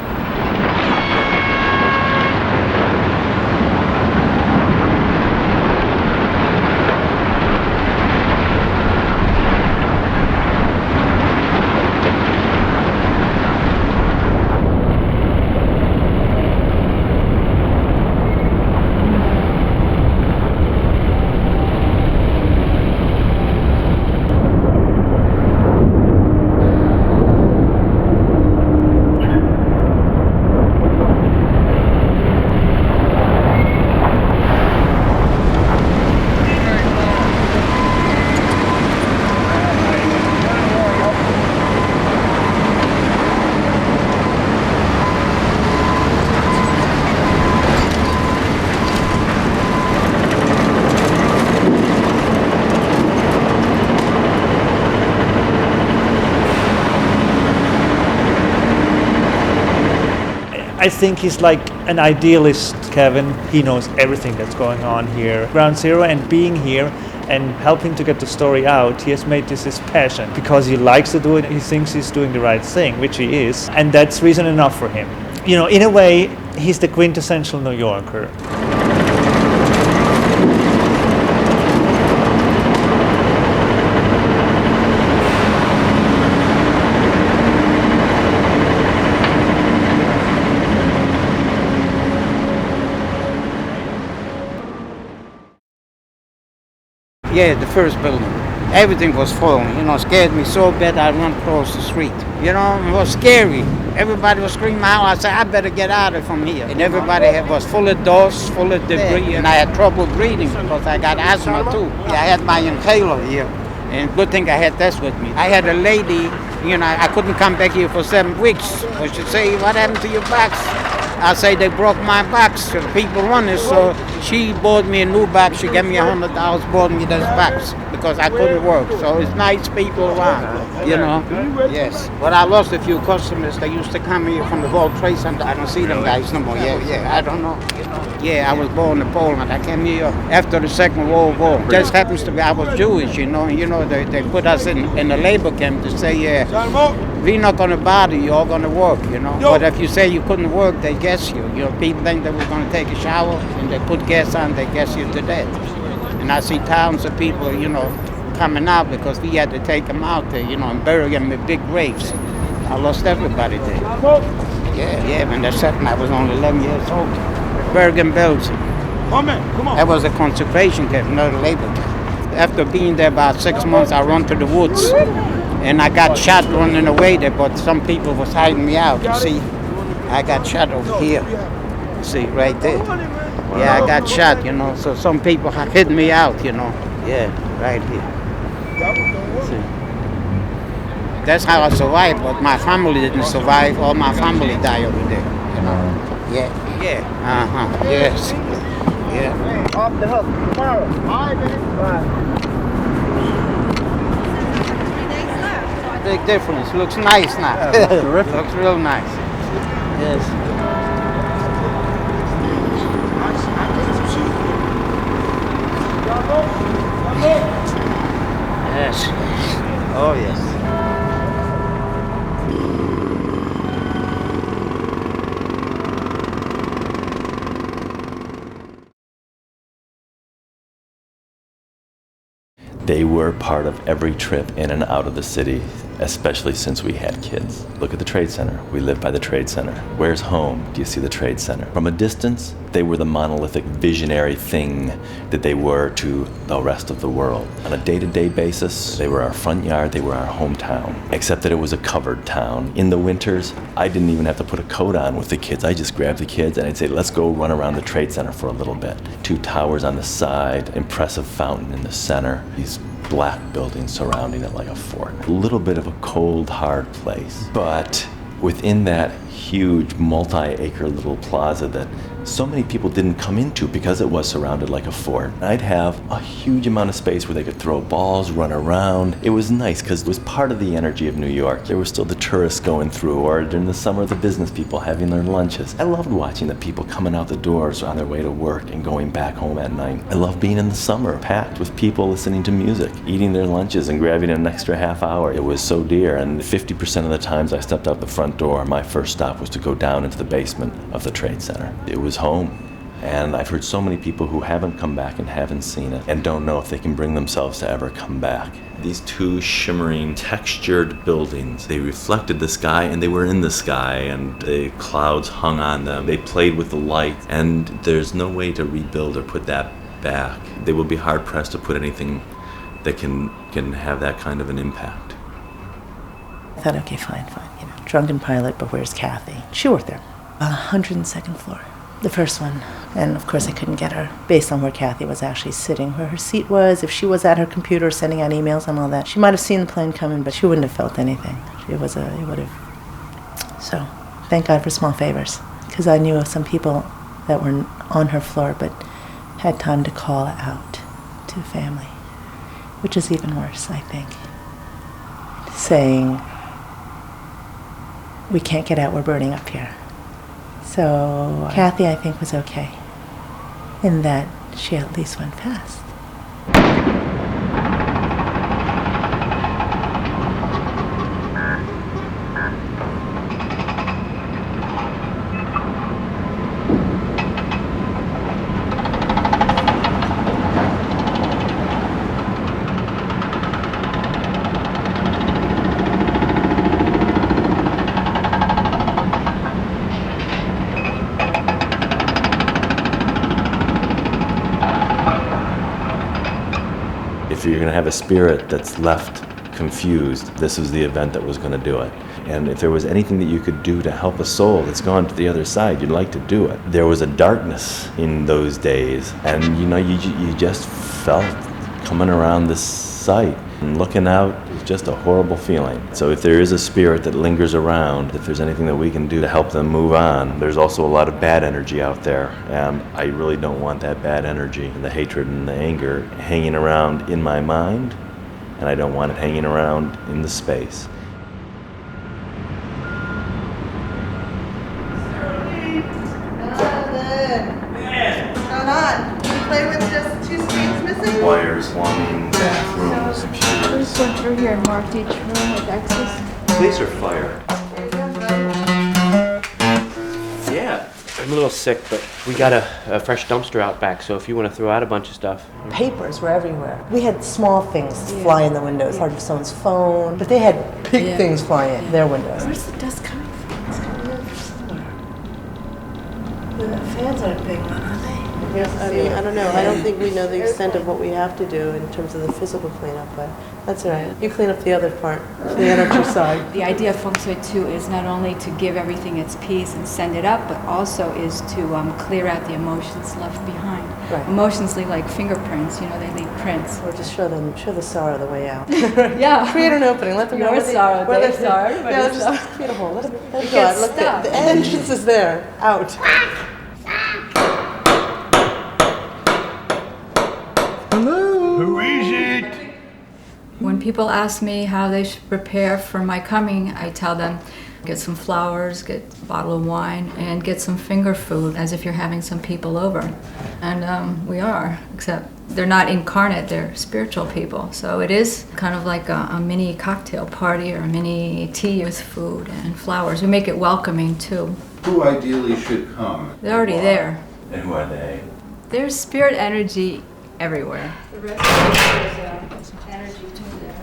I think he's like an idealist, Kevin. He knows everything that's going on here. Ground Zero, and being here and helping to get the story out, he has made this his passion because he likes to do it. He thinks he's doing the right thing, which he is, and that's reason enough for him. You know, in a way, he's the quintessential New Yorker. Yeah, the first building. Everything was falling, you know, scared me so bad I run across the street. You know, it was scary. Everybody was screaming out. I said, I better get out of from here. And everybody was full of dust, full of debris, and I had trouble breathing because I got asthma too. Yeah, I had my inhaler here, and good thing I had this with me. I had a lady, you know, I couldn't come back here for 7 weeks. But she say, what happened to your box? I say they broke my box. The people running, so she bought me a new box. She gave me $100, bought me this box because I couldn't work. So it's nice people around, you know. Yes, but I lost a few customers. They used to come here from the World Trade Center. I don't see them guys no more. Yeah, I don't know. Yeah, I was born in Poland. I came here after the Second World War. Just happens to be I was Jewish, you know. And you know they put us in a labor camp to say, we're not going to bother you, you're going to work, you know. But if you say you couldn't work, they guess you. You know, people think that we're going to take a shower and they put gas on, they guess you to death. And I see thousands of people, you know, coming out because we had to take them out there, you know, and bury them in big graves. I lost everybody there. Yeah, when that's happened, I was only 11 years old. Bergen, Belgium. Come on. That was a concentration camp, not a labor camp. After being there about 6 months, I run to the woods. And I got shot running away there, but some people was hiding me out. You see, I got shot over here. See, right there. Yeah, I got shot, you know. So some people have hid me out, you know. Yeah, right here. See, that's how I survived. But my family didn't survive. All my family died over there. You know. Yeah. Yes. Yeah. Off the hook tomorrow. All right, man. Big difference. Looks nice now. Yeah, terrific. Looks real nice. Yes. Yes. Oh yes. They were part of every trip in and out of the city. especially since we had kids. Look at the Trade Center. We live by the Trade Center. Where's home? Do you see the Trade Center? From a distance, they were the monolithic visionary thing that they were to the rest of the world. On a day-to-day basis, they were our front yard, they were our hometown, except that it was a covered town. In the winters, I didn't even have to put a coat on with the kids. I just grabbed the kids and I'd say, let's go run around the Trade Center for a little bit. 2 towers on the side, impressive fountain in the center, these black buildings surrounding it like a fort. A little bit of a cold, hard place. But within that huge multi-acre little plaza that so many people didn't come into because it was surrounded like a fort, I'd have a huge amount of space where they could throw balls, run around. It was nice because it was part of the energy of New York. There were still the tourists going through, or during the summer the business people having their lunches. I loved watching the people coming out the doors on their way to work and going back home at night. I loved being in the summer, packed with people listening to music, eating their lunches and grabbing an extra half hour. It was so dear, and 50% of the times I stepped out the front door, my first stop was to go down into the basement of the Trade Center. It was home. And I've heard so many people who haven't come back and haven't seen it and don't know if they can bring themselves to ever come back. These 2 shimmering, textured buildings, they reflected the sky and they were in the sky, and the clouds hung on them. They played with the light, and there's no way to rebuild or put that back. They will be hard pressed to put anything that can have that kind of an impact. I thought, okay, fine. You know, drunken pilot, but where's Kathy? She worked there, 102nd floor. The first one. And of course I couldn't get her based on where Kathy was actually sitting, where her seat was. If she was at her computer sending out emails and all that, she might have seen the plane coming, but she wouldn't have felt anything. It would have. So thank God for small favors, because I knew of some people that were on her floor but had time to call out to family, which is even worse, I think. Saying, we can't get out, we're burning up here. So Kathy, I think, was okay in that she at least went fast. If you're going to have a spirit that's left confused, this was the event that was going to do it. And if there was anything that you could do to help a soul that's gone to the other side, you'd like to do it. There was a darkness in those days, and you just felt coming around this site and looking out. It's just a horrible feeling. So if there is a spirit that lingers around, if there's anything that we can do to help them move on, there's also a lot of bad energy out there, and I really don't want that bad energy, the hatred and the anger hanging around in my mind, and I don't want it hanging around in the space. Wires, plumbing, bathrooms, computers. Just went through here and marked each room with X's. Police or fire? Yeah. I'm a little sick, but we got a fresh dumpster out back, so if you want to throw out a bunch of stuff. Papers were everywhere. We had small things fly in the windows, part of someone's phone, but they had big things fly in their windows. Where's the dust coming from? It's coming in from somewhere. The fans aren't big enough, are they? Yes, I mean, I don't know. I don't think we know the extent of what we have to do in terms of the physical cleanup, but that's all right. You clean up the other part, the energy side. The idea of feng shui too is not only to give everything its peace and send it up, but also is to clear out the emotions left behind. Right. Emotions leave like fingerprints, they leave prints. Or just show the sorrow the way out. Yeah. Create an opening. Let them know Your sorrow, where their they're sorrow, Yeah, everybody's just sorrow. create a hole. Let them It go gets out. Look, stuck. the entrance is there. Out. Hello? Who is it? When people ask me how they should prepare for my coming, I tell them, get some flowers, get a bottle of wine, and get some finger food, as if you're having some people over. And we are, except they're not incarnate, they're spiritual people. So it is kind of like a mini cocktail party or a mini tea with food and flowers. We make it welcoming too. Who ideally should come? They're already there. And who are they? There's spirit energy everywhere. The rest of it is energy to there.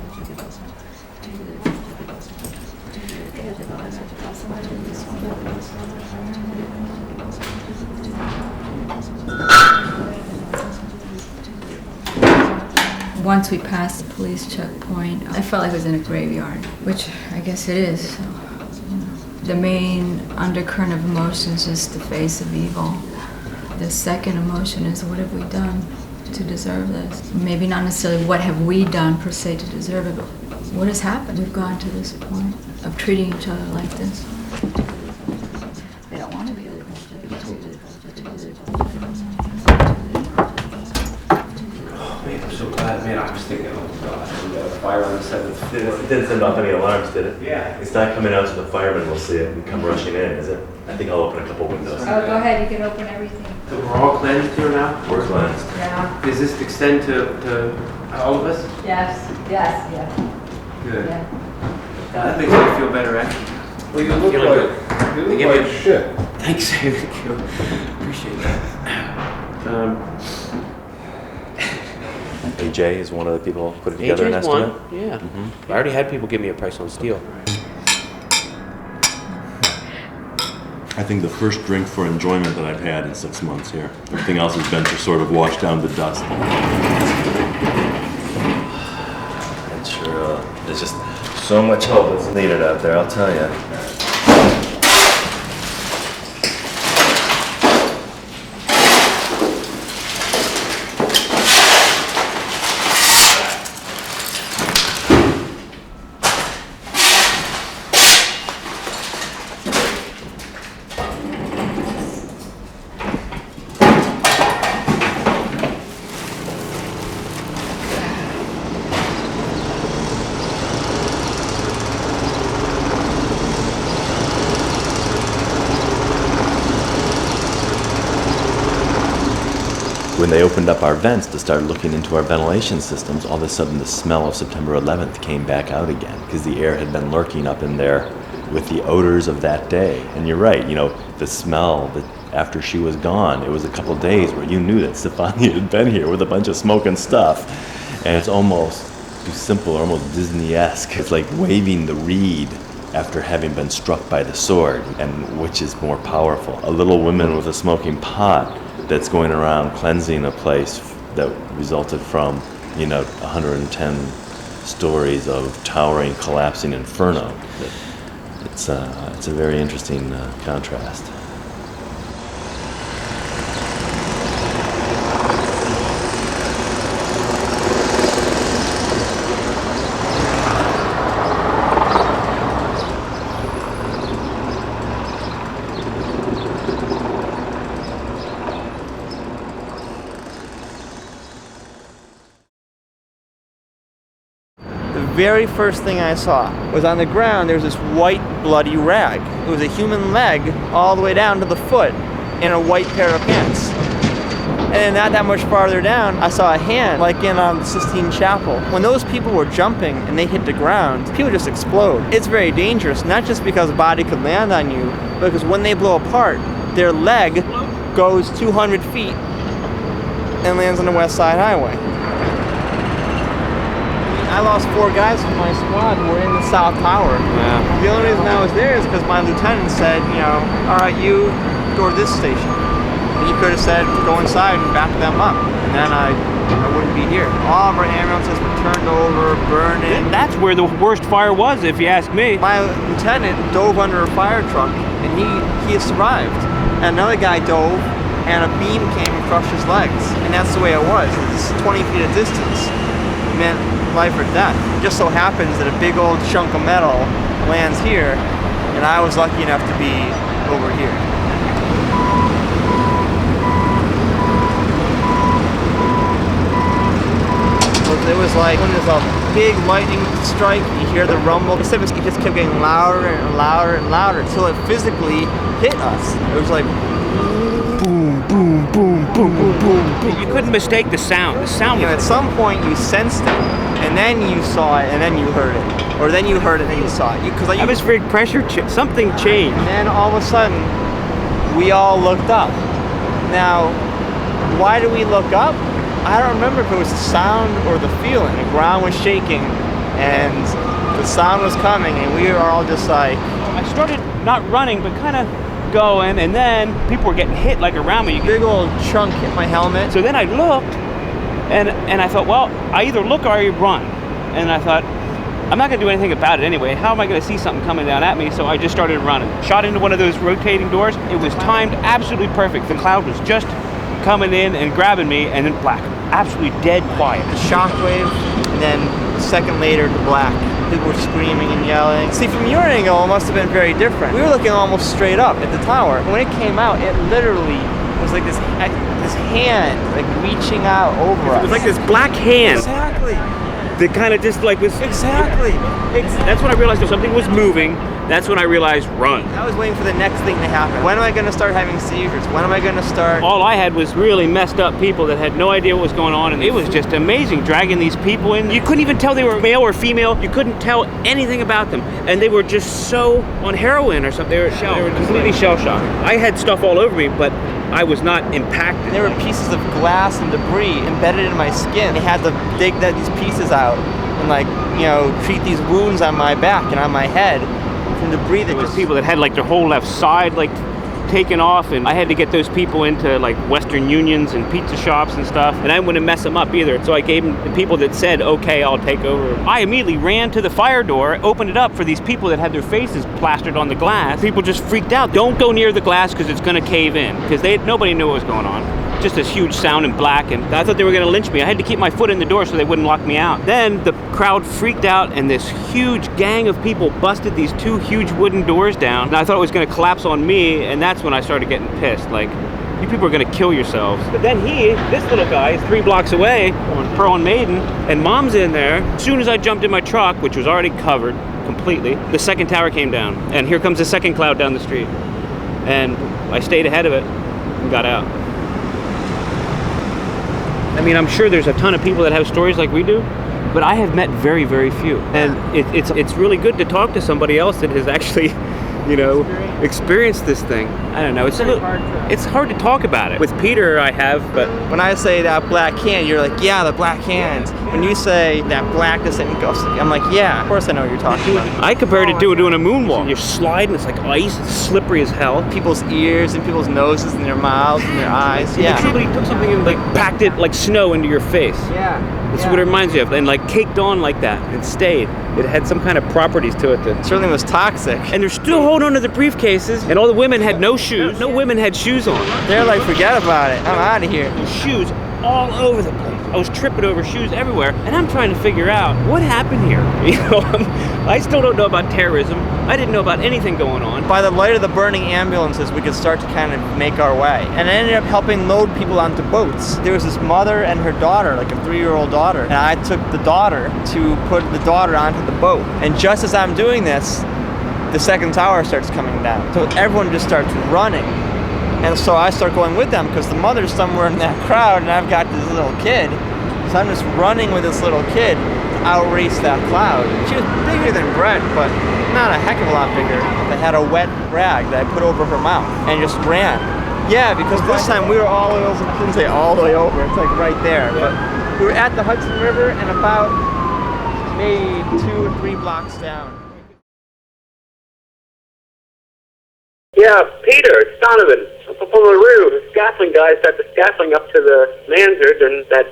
Once we passed the police checkpoint, I felt like I was in a graveyard, which I guess it is. So, the main undercurrent of emotions is the face of evil. The second emotion is, what have we done to deserve this? Maybe not necessarily what have we done per se to deserve it, but what has happened? We've gone to this point of treating each other like this. They don't want to be able to. Man, I'm so glad. Man, I was thinking, oh God, we got a fire on the 7th floor. It didn't send off any alarms, did it? Yeah. It's not coming out so the firemen will see it and come rushing in, is it? I think I'll open a couple windows. Oh, go ahead, you can open everything. So we're all cleansed here now? We're cleansed. Yeah. Does this extend to all of us? Yes, yeah. Good. Yeah. That makes me feel better, actually. Well, you look like shit. Thanks, thank you. Appreciate that. AJ is one of the people putting together an AJ's estimate. one, yeah. I already had people give me a price on steel. I think the first drink for enjoyment that I've had in 6 months here. Everything else has been to sort of wash down to dust. And sure, there's just so much help that's needed out there, I'll tell you. When they opened up our vents to start looking into our ventilation systems, all of a sudden the smell of September 11th came back out again because the air had been lurking up in there with the odors of that day. And you're right, you know, the smell that after she was gone, it was a couple of days where you knew that Stefania had been here with a bunch of smoke and stuff. And it's almost too simple, almost Disney-esque. It's like waving the reed after having been struck by the sword, and which is more powerful. A little woman with a smoking pot that's going around cleansing a place that resulted from, 110 stories of towering, collapsing inferno. It's a very interesting contrast. The very first thing I saw was on the ground, there was this white bloody rag. It was a human leg all the way down to the foot in a white pair of pants. And then not that much farther down, I saw a hand like in the Sistine Chapel. When those people were jumping and they hit the ground, people just explode. It's very dangerous, not just because a body could land on you, but because when they blow apart, their leg goes 200 feet and lands on the West Side Highway. I lost 4 guys from my squad who were in the South Tower. Yeah. The only reason I was there is because my lieutenant said, all right, you go to this station. And he could have said, go inside and back them up. And then I wouldn't be here. All of our ambulances were turned over, burning. That's where the worst fire was, if you ask me. My lieutenant dove under a fire truck, and he survived. And another guy dove, and a beam came and crushed his legs. And that's the way it was. It's 20 feet of distance. It meant life or death. It just so happens that a big old chunk of metal lands here, and I was lucky enough to be over here. It was like when there's a big lightning strike, you hear the rumble. It just kept getting louder and louder and louder until it physically hit us. It was like boom, boom, boom, boom, boom, boom. You couldn't mistake the sound. The sound. At some point you sensed it, and then you saw it, and then you heard it, or then you heard it, and then you saw it. Atmospheric pressure, something changed. And then all of a sudden, we all looked up. Now, why do we look up? I don't remember if it was the sound or the feeling. The ground was shaking, and The sound was coming, and we were all just like... I started not running, but kind of going, and then people were getting hit like around me. Big old chunk hit my helmet. So then I looked, and I thought, well, I either look or I run. And I thought, I'm not going to do anything about it anyway. How am I going to see something coming down at me? So I just started running. Shot into one of those rotating doors. It was timed absolutely perfect. The cloud was just coming in and grabbing me, and then black. Absolutely dead quiet. The shockwave, and then a second later, the black. People were screaming and yelling. See, from your angle, it must have been very different. We were looking almost straight up at the tower. And when it came out, it literally was like this hand, like reaching out over us. It was like this black hand. Exactly. That kind of just like was... Exactly. That's when I realized that something was moving. That's when I realized run. I was waiting for the next thing to happen. When am I going to start having seizures? When am I going to start... All I had was really messed up people that had no idea what was going on, and it was just amazing dragging these people in. You couldn't even tell they were male or female. You couldn't tell anything about them, and they were just so on heroin or something. They were completely shell-shocked. I had stuff all over me, but I was not impacted. There were pieces of glass and debris embedded in my skin. They had to dig these pieces out and, like, you know, treat these wounds on my back and on my head from debris. There was people that had like their whole left side like taken off, and I had to get those people into like Western Unions and pizza shops and stuff, and I wouldn't mess them up either. So I gave them the people that said, okay, I'll take over. I immediately ran to the fire door, opened it up for these people that had their faces plastered on the glass. People just freaked out. Don't go near the glass because it's going to cave in, because nobody knew what was going on. Just this huge sound in black, and I thought they were going to lynch me. I had to keep my foot in the door so they wouldn't lock me out. Then the crowd freaked out, and this huge gang of people busted these two huge wooden doors down, and I thought it was going to collapse on me, and that's when I started getting pissed. Like, you people are going to kill yourselves. But then this little guy is 3 blocks away on Pearl and Maiden, and Mom's in there. As soon as I jumped in my truck, which was already covered completely, the second tower came down, and here comes the second cloud down the street. And I stayed ahead of it and got out. I mean, I'm sure there's a ton of people that have stories like we do, but I have met very, very few. And it's really good to talk to somebody else that has actually, you know, experienced this thing. I don't know, it's hard to talk about it. With Peter, I have, but... When I say that black hand, you're like, yeah, the black hands. When you say that blackness and ghost, I'm like, yeah, of course I know what you're talking about. I compared it to doing a moonwalk. You're sliding, it's like ice, it's slippery as hell. People's ears and people's noses and their mouths and their eyes, yeah. Like somebody took something and like packed it like snow into your face. Yeah. That's what it reminds me of, and like caked on like that and stayed. It had some kind of properties to it that certainly was toxic. And they're still holding on to the briefcases, and all the women had no shoes. No women had shoes on. They're like, forget about it, I'm out of here. Shoes all over the place. I was tripping over shoes everywhere, and I'm trying to figure out what happened here. You know, I still don't know about terrorism. I didn't know about anything going on. By the light of the burning ambulances, we could start to kind of make our way. And I ended up helping load people onto boats. There was this mother and her daughter, like a 3-year-old daughter, and I took the daughter to put the daughter onto the boat. And just as I'm doing this, the second tower starts coming down. So everyone just starts running. And so I start going with them because the mother's somewhere in that crowd and I've got this little kid. So I'm just running with this little kid to outrace that cloud. She was bigger than Brett, but not a heck of a lot bigger. I had a wet rag that I put over her mouth and just ran. Yeah, because this time we were all the way over, I shouldn't say all the way over, it's like right there. But we were at the Hudson River and about maybe 2 or 3 blocks down. Yeah, Peter, it's Donovan. Up on the roof, the scaffolding guys got the scaffolding up to the mansard, and that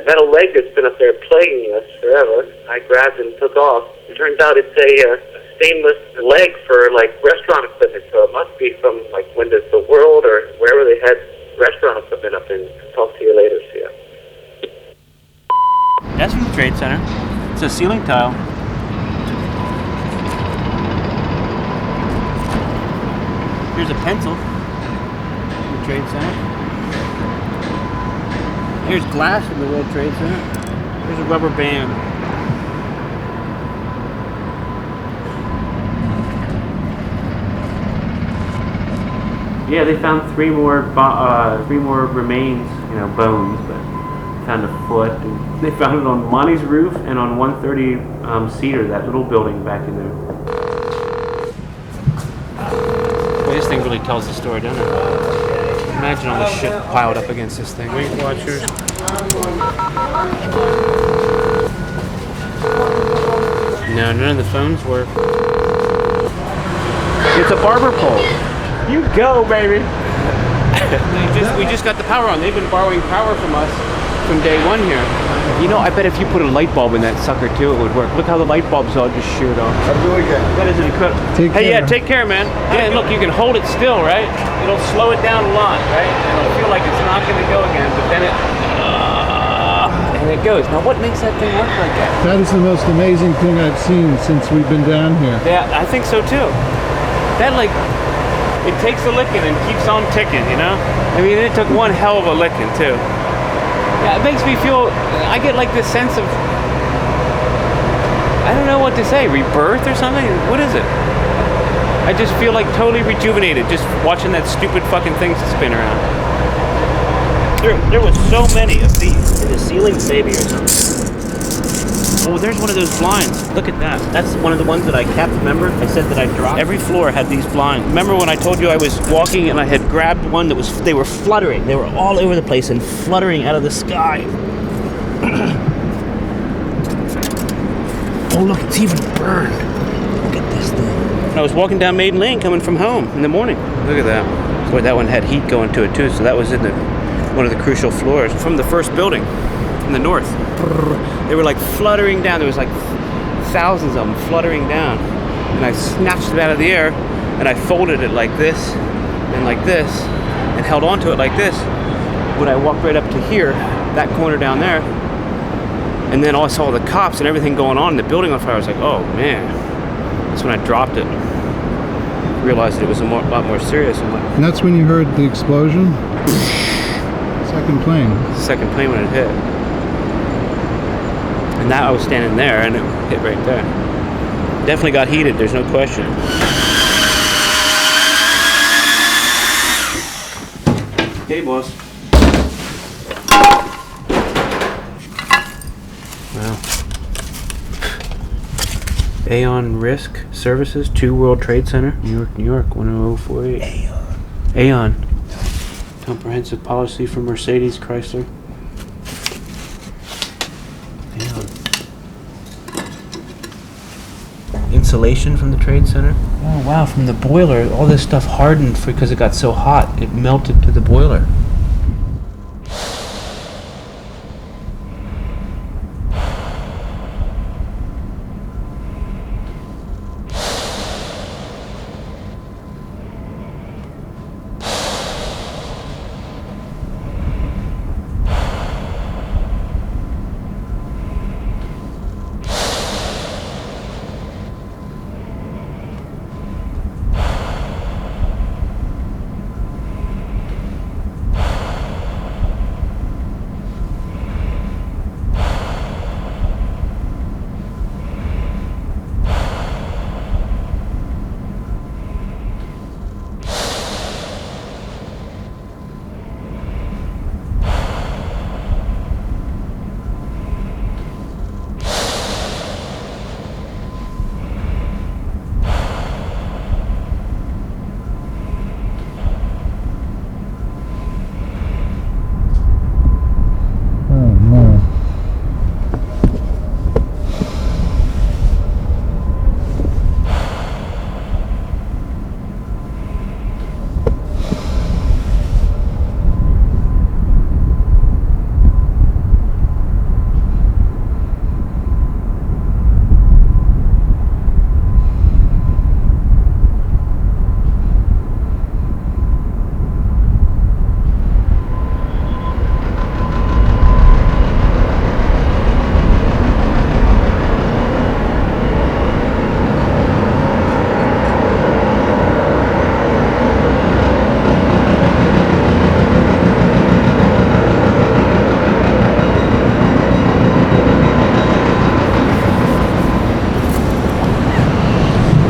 metal leg that's been up there plaguing us forever, I grabbed and took off. It turns out it's a stainless leg for, like, restaurant equipment, so it must be from, like, Windows the World or wherever they had restaurant equipment up in. Talk to you later, see ya. That's from the Trade Center. It's a ceiling tile. Here's a pencil from the Trade Center. Here's glass from the World Trade Center. Here's a rubber band. Yeah, they found 3 more remains, you know, bones, but found a foot. And they found it on Monty's roof and on 130 Cedar, that little building back in there. This thing really tells the story, doesn't it? Imagine all the shit piled up against this thing. Weight Watchers. No, none of the phones work. It's a barber pole. You go, baby. We just got the power on. They've been borrowing power from us from day one here. You know, I bet if you put a light bulb in that sucker too, it would work. Look how the light bulbs all just sheared off. Have a good weekend. That is incredible. Take Hey, care. yeah, take care, man. Yeah, and look, you can hold it still, right? It'll slow it down a lot, right? It'll feel like it's not going to go again, but then and it goes. Now, what makes that thing work like that? That is the most amazing thing I've seen since we've been down here. Yeah, I think so too. That it takes a licking and keeps on ticking, you know? I mean, it took one hell of a licking too. Yeah, it makes me feel, I get like this sense of, I don't know what to say, rebirth or something? What is it? I just feel like totally rejuvenated just watching that stupid fucking thing spin around. There was so many of these in the ceiling, maybe, or something. Oh, there's one of those blinds. Look at that. That's one of the ones that I kept, remember? I said that I dropped. Every floor had these blinds. Remember when I told you I was walking and I had grabbed one that was, they were fluttering. They were all over the place and fluttering out of the sky. Oh, look, it's even burned. Look at this thing. I was walking down Maiden Lane coming from home in the morning. Look at that. Boy, that one had heat going to it too, so that was in one of the crucial floors from the first building in the north. They were like fluttering down. There was like thousands of them fluttering down. And I snatched it out of the air and I folded it like this and held onto it like this. When I walked right up to here, that corner down there, and then I saw the cops and everything going on in the building on fire. I was like, oh man. That's when I dropped it. Realized that it was a lot more serious. And that's when you heard the explosion? Second plane. Second plane when it hit. And now I was standing there and it hit right there. Definitely got heated, there's no question. Hey, boss. Wow. Aon Risk Services, 2 World Trade Center, New York, New York, 10048. Aon. Comprehensive policy for Mercedes Chrysler. Insulation from the trade center. Oh wow, from the boiler, all this stuff hardened because it got so hot, it melted to the boiler.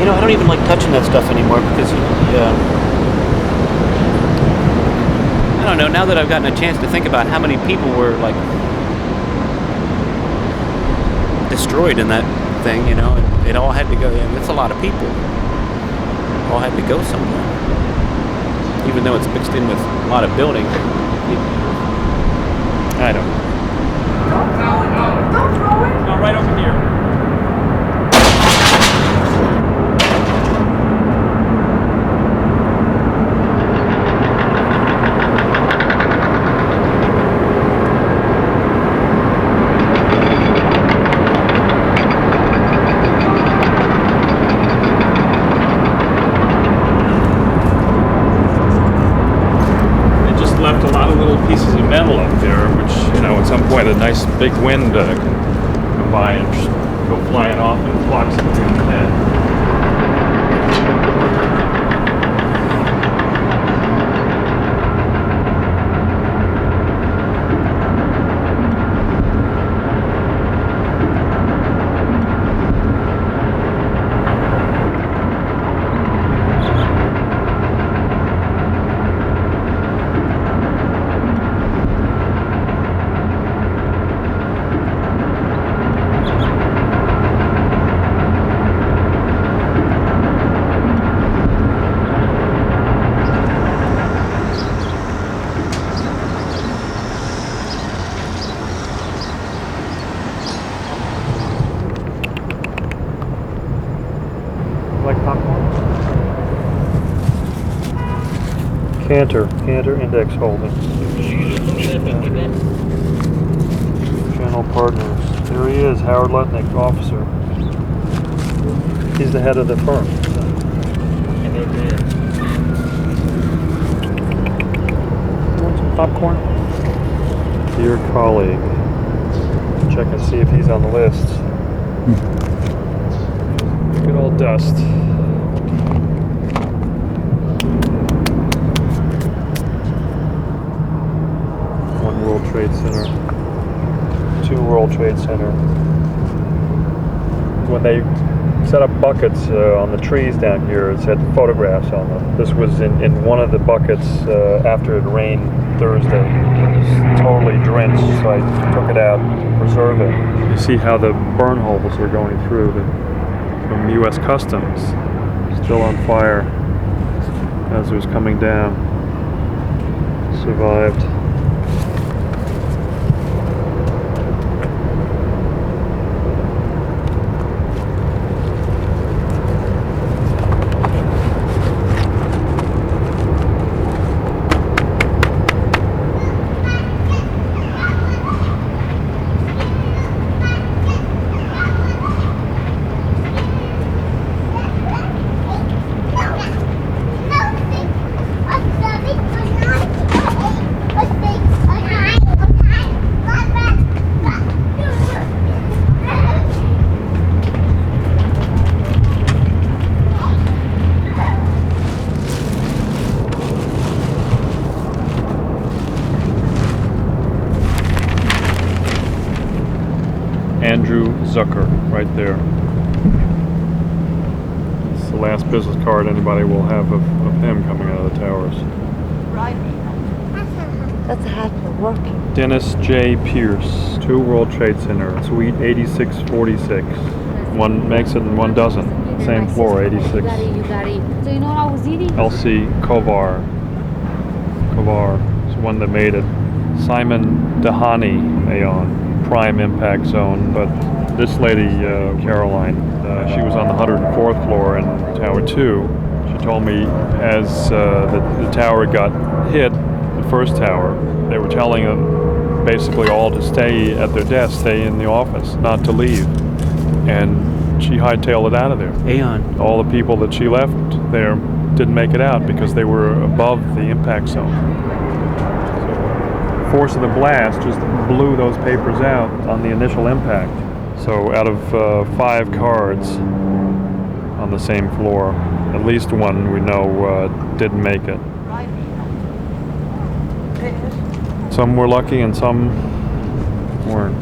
I don't even like touching that stuff anymore because I don't know, now that I've gotten a chance to think about how many people were like destroyed in that thing, you know, it all had to go, it's a lot of people. It all had to go somewhere. Even though it's mixed in with a lot of buildings. I don't know. Don't throw it. No, right over here. big wind can come by and just go flying off and clock somebody on the head. Like popcorn? Cantor index holding. Channel partners. There he is, Howard Lutnick, officer. He's the head of the firm. Want some popcorn? Dear colleague. Check and see if he's on the list. Good old dust. One World Trade Center. 2 World Trade Center. When they set up buckets on the trees down here, it said photographs on them. This was in one of the buckets after it rained Thursday. It was totally drenched, so I took it out to preserve it. You see how the burn holes are going through from U.S. Customs. Still on fire as it was coming down. Survived. Andrew Zucker, right there. It's the last business card anybody will have of him coming out of the towers. Right. That's hard for working. Dennis J. Pierce, 2 World Trade Center, Suite 8646. One makes it and one doesn't. Same floor, 86. You got it. So you know what I was eating? Elsie Kovar is the one that made it. Simon Dahani, Aeon. Prime impact zone, but this lady, Caroline, she was on the 104th floor in Tower 2. She told me as the tower got hit, the first tower, they were telling them basically all to stay at their desk, stay in the office, not to leave. And she hightailed it out of there. Aeon. All the people that she left there didn't make it out because they were above the impact zone. Force of the blast just blew those papers out on the initial impact. So out of 5 cards on the same floor, at least one we know didn't make it. Some were lucky and some weren't.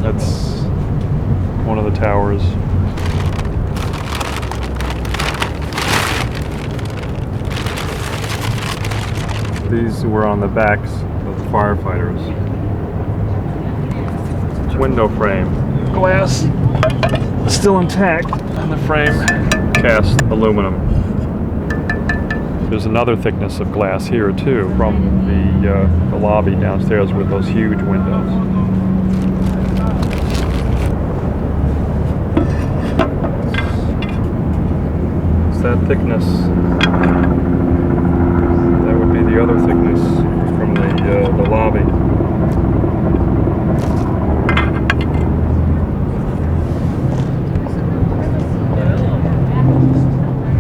That's one of the towers. These were on the backs of the firefighters. Window frame. Glass still intact in the frame. Cast aluminum. There's another thickness of glass here too from the lobby downstairs with those huge windows. It's that thickness. The other thickness from the lobby.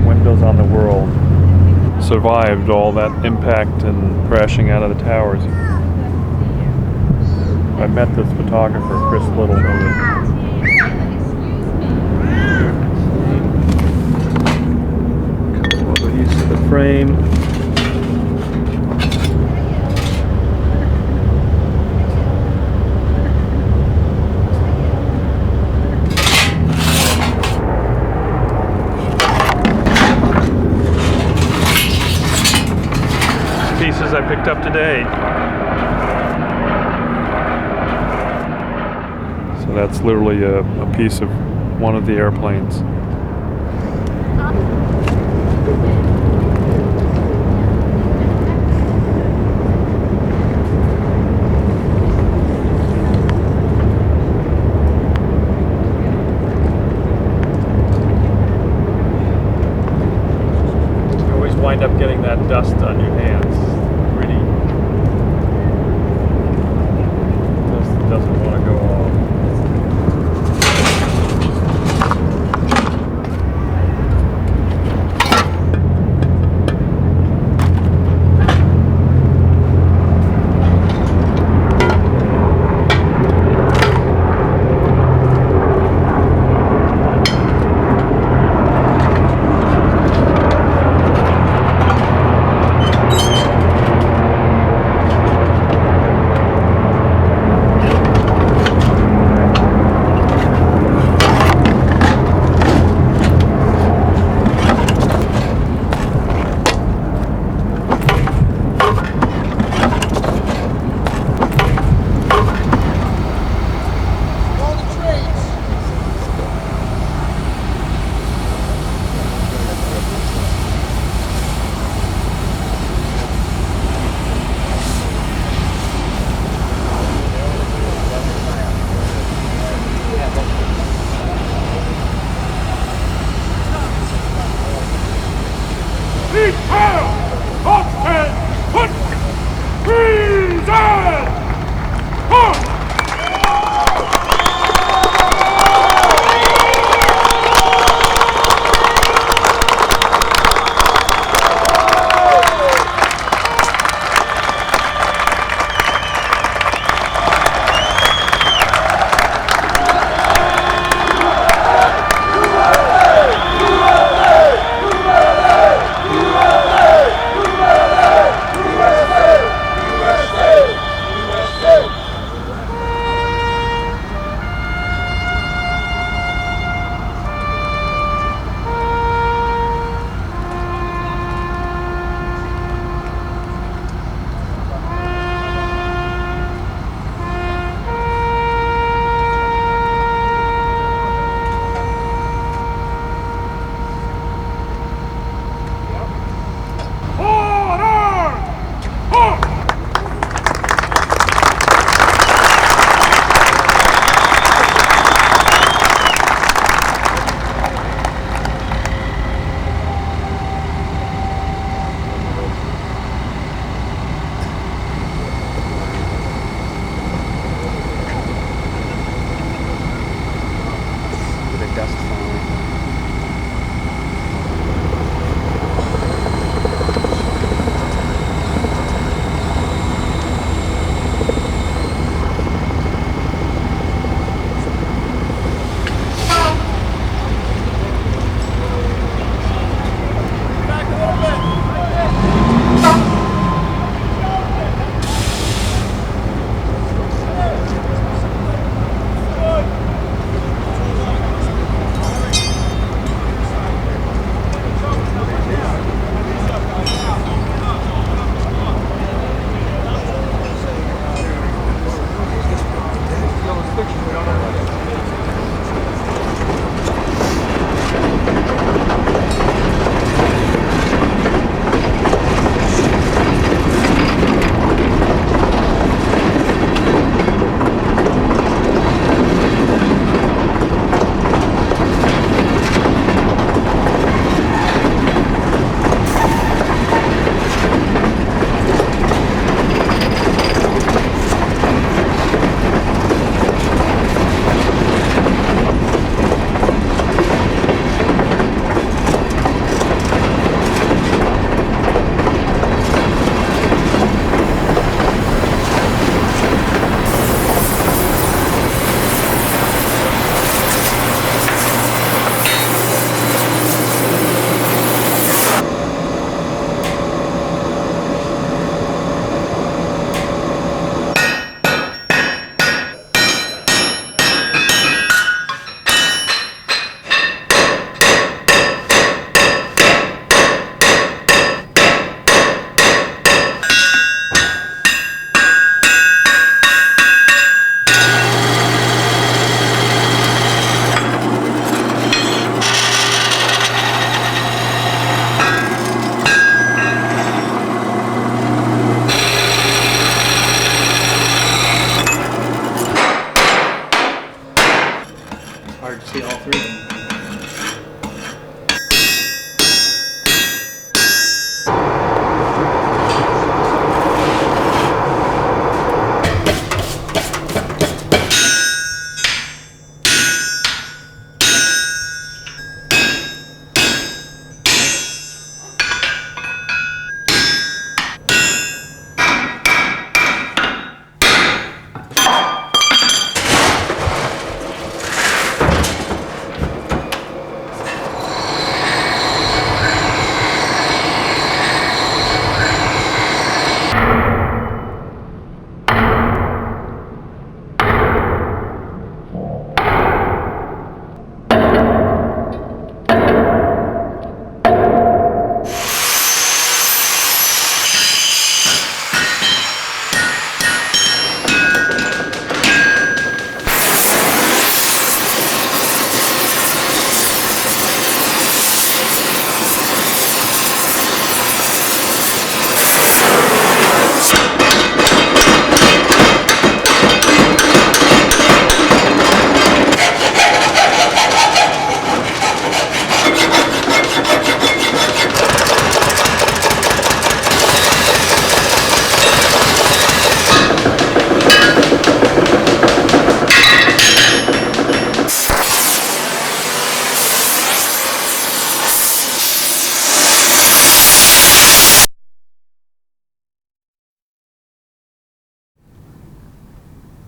Windows on the World. survived all that impact and crashing out of the towers. I met this photographer, Chris Little. Couple of use of the frame. Pieces I picked up today. So that's literally a piece of one of the airplanes. You always wind up getting that dust on your hands. Doesn't want to go off.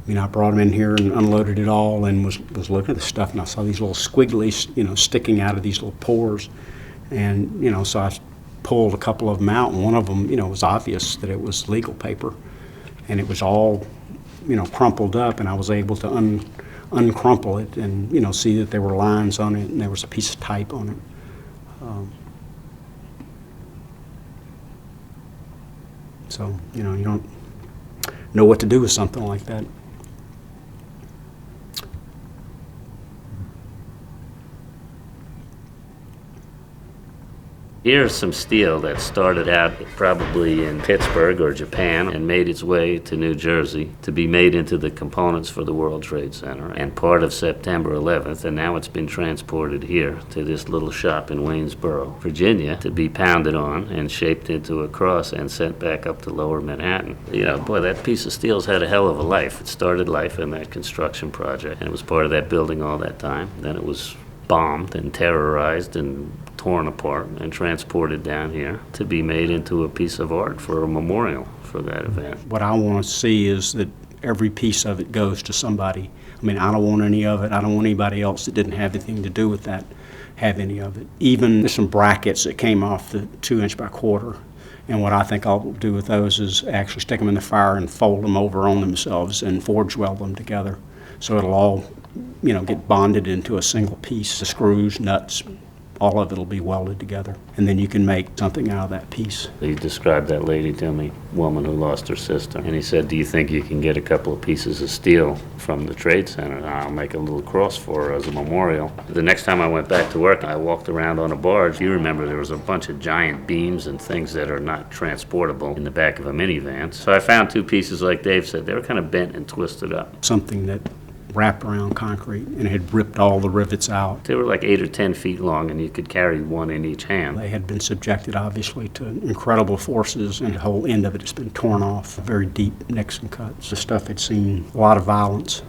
I mean, I brought them in here and unloaded it all and was looking at the stuff, and I saw these little squigglies, you know, sticking out of these little pores. And, you know, so I pulled a couple of them out, and one of them, you know, was obvious that it was legal paper. And it was all, you know, crumpled up, and I was able to uncrumple it and, you know, see that there were lines on it and there was a piece of type on it. So, you know, you don't know what to do with something like that. Here's some steel that started out probably in Pittsburgh or Japan and made its way to New Jersey to be made into the components for the World Trade Center and part of September 11th, and now it's been transported here to this little shop in Waynesboro, Virginia, to be pounded on and shaped into a cross and sent back up to Lower Manhattan. You know, boy, that piece of steel's had a hell of a life. It started life in that construction project, and it was part of that building all that time. Then it was bombed and terrorized and torn apart and transported down here to be made into a piece of art for a memorial for that event. What I want to see is that every piece of it goes to somebody. I mean, I don't want any of it. I don't want anybody else that didn't have anything to do with that have any of it. Even there's some brackets that came off the 2" by 1/4. And what I think I'll do with those is actually stick them in the fire and fold them over on themselves and forge weld them together. So it'll all, you know, get bonded into a single piece. The screws, nuts, all of it will be welded together. And then you can make something out of that piece. He described that lady to me, woman who lost her sister. And he said, do you think you can get a couple of pieces of steel from the Trade Center? I'll make a little cross for her as a memorial. The next time I went back to work, I walked around on a barge. You remember there was a bunch of giant beams and things that are not transportable in the back of a minivan. So I found 2 pieces, like Dave said. They were kind of bent and twisted up. Something that wrapped around concrete and had ripped all the rivets out. They were like 8 or 10 feet long, and you could carry one in each hand. They had been subjected, obviously, to incredible forces, and the whole end of it has been torn off, very deep nicks and cuts. The stuff had seen a lot of violence,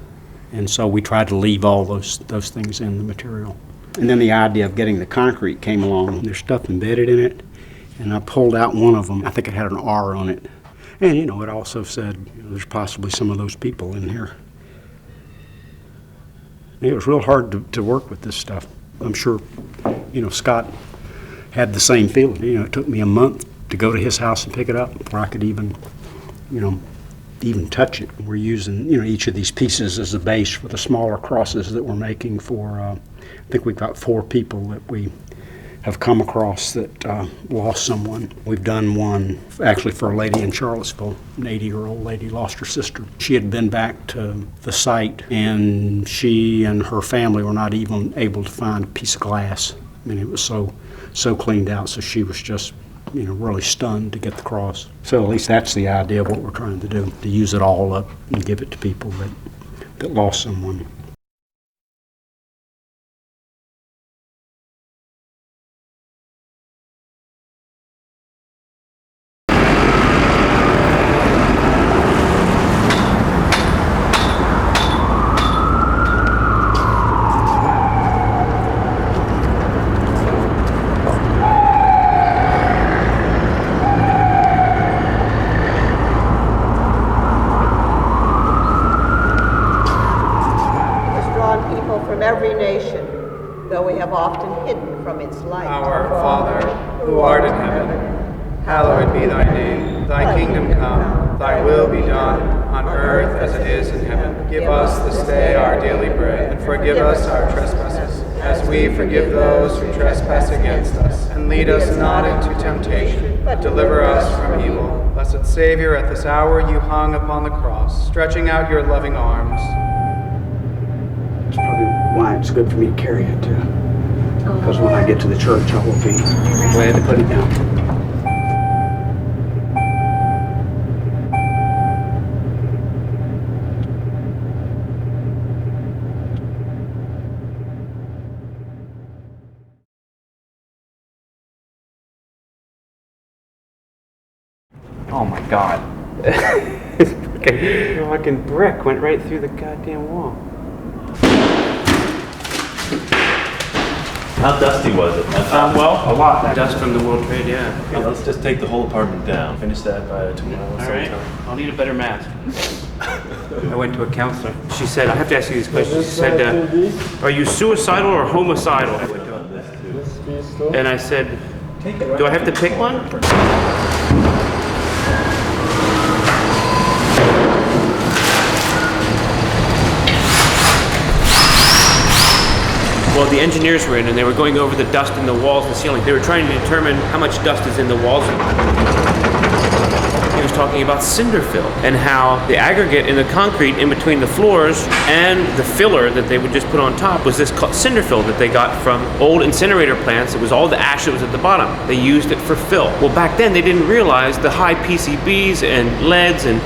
and so we tried to leave all those things in the material. And then the idea of getting the concrete came along. There's stuff embedded in it, and I pulled out one of them. I think it had an R on it. And, you know, it also said, you know, there's possibly some of those people in here. It was real hard to work with this stuff. I'm sure, you know, Scott had the same feeling. You know, it took me a month to go to his house and pick it up before I could even, you know, even touch it. We're using, you know, each of these pieces as a base for the smaller crosses that we're making for, I think we've got 4 people that we have come across that lost someone. We've done one actually for a lady in Charlottesville, an 80-year-old lady lost her sister. She had been back to the site, and she and her family were not even able to find a piece of glass. I mean, it was so cleaned out, so she was just, you know, really stunned to get the cross. So at least that's the idea of what we're trying to do, to use it all up and give it to people that lost someone. Every nation, though we have often hidden from its light. Our Father, who art in heaven, hallowed be thy name. Thy kingdom come, thy will be done, on earth as it is in heaven. Give us this day our daily bread, and forgive us our trespasses, as we forgive those who trespass against us. And lead us not into temptation, but deliver us from evil. Blessed Savior, at this hour you hung upon the cross, stretching out your loving arms. That's probably why it's good for me to carry it too. Because when I get to the church, I will be glad to put it down. Oh my God. This fucking brick went right through the goddamn wall. How dusty was it? Well, a lot. Dust from the World Trade, yeah. Okay, let's just take the whole apartment down. Finish that by tomorrow. All right. I'll need a better mask. I went to a counselor. She said, I have to ask you these questions. She said, are you suicidal or homicidal? And I said, do I have to pick one? Well, the engineers were in and they were going over the dust in the walls and ceiling. They were trying to determine how much dust is in the walls. He was talking about cinder fill and how the aggregate in the concrete in between the floors and the filler that they would just put on top was this cinder fill that they got from old incinerator plants. It was all the ash that was at the bottom. They used it for fill. Well, back then they didn't realize the high PCBs and leads and